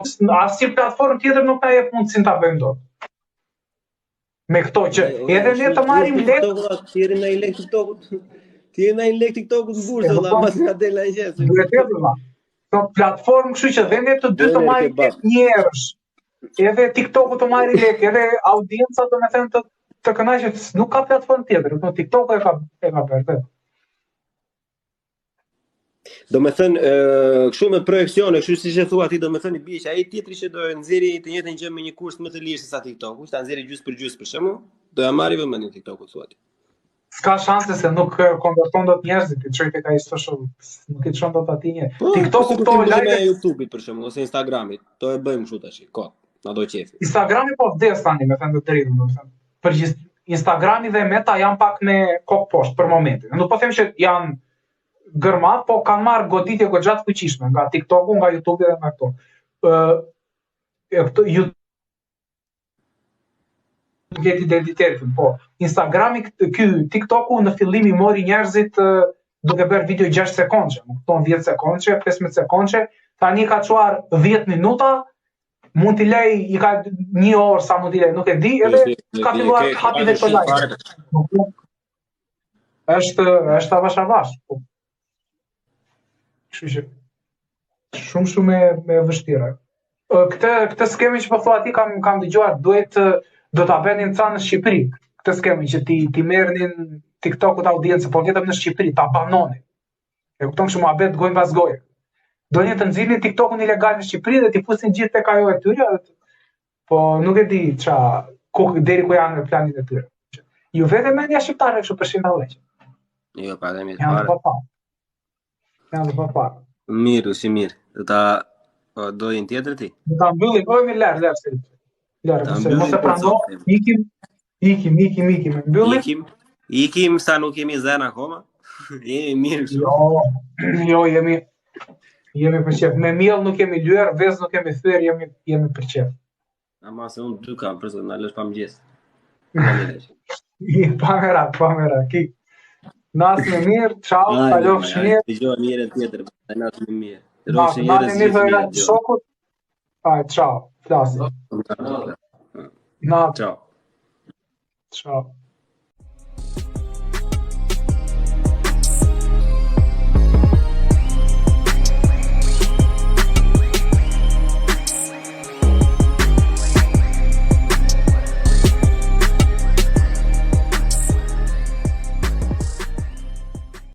asnjë platformë tjetër nuk ka jep mundësinë ta bëjmë dot. Me këto që edhe ne të marrim lekë, thirrën ai lekë TikTokut. Thirrën ai lekë TikTokut në bursë, valla, pas nga dela ai gjë. Duhet të vëlla. Kjo platformë, kështu që dhe ne të dy të marrim lekë njerëz. Edhe TikToku të marrë lekë, edhe audienca do të thënë të kënaqet, nuk ka platformë tjetër, po TikToku e ka bërë. Do me thënë, kështu me projekcione, kështu si që thua ti, do me thënë i bie që ai tjetri që do nxjerrë të njëjtën gjë me një kurs më të lirë se sa TikToku, ta nxjerrë gjys për shembull, do ja marrë vëmendjen TikToku thua ti. S'ka shanse se nuk konverton dot njerëzit, ti çoj tek ai social, nuk i çon dot atij një. TikToku këto lajme e YouTube-it për shembull ose Instagramit, do e bëjmë kështu tash, kot, na do qefi. Instagrami po vdes tani, me thënë të drejtën, do të thënë. Përgjithë Instagrami dhe Meta janë pak me kokë poshtë për momentin. Nuk po them që janë gërmat, po kanë marrë goditje goxha të fuqishme nga TikToku, nga YouTube dhe nga këto. YouTube vetë identitetin, po. Instagrami ky TikToku në fillim i mori njerëzit duke bërë video 6 sekondë, më kupton 10 sekondë, 15 sekondë, tani ka çuar 10 minuta, mund t'i lej, i ka 1 orë sa mund t'i lej, nuk e di, edhe ka filluar hapi dhe të lajme. është avash avash. Po. Kështu që shumë e vështira. Këtë skemi që po thua ti kam dëgjuar, do ta bënin ca në Shqipëri. Këtë skemi që ti merrnin TikTok-ut audiencë, po vetëm në Shqipëri, ta banonin. E kupton kështu muhabet gojë pas goje. Do një të nxirrnin TikTok-un ilegal në Shqipëri dhe t'i fusin gjithë tek ajo e tyre, po nuk e di deri ku janë në planin e tyre. Ju vetë mendja shqiptare kështu për shembull. Jo, pa dhe mirë Janë fare. Janë të pa. Mirë, si mirë. Do jenë tjetër ti? Do ta mbyllim, ojmë lart. Mos e prando, ikim, mbyllim. Ikim sa nuk jemi zënë akoma. Jemi mirë kështu. Jo, jemi për qef. Me miell nuk kemi lyer, vezë nuk kemi thyer, jemi për qef. Ama se unë 2 kam, përse na lësh pa mëngjes. Pa mëra, ki. Nas me mirë, ciao, kalofsh mirë. Dëgjoj mirë tjetër, nas me mirë. Nas me mirë të shokut. Ciao, flasim. Ciao. Ciao.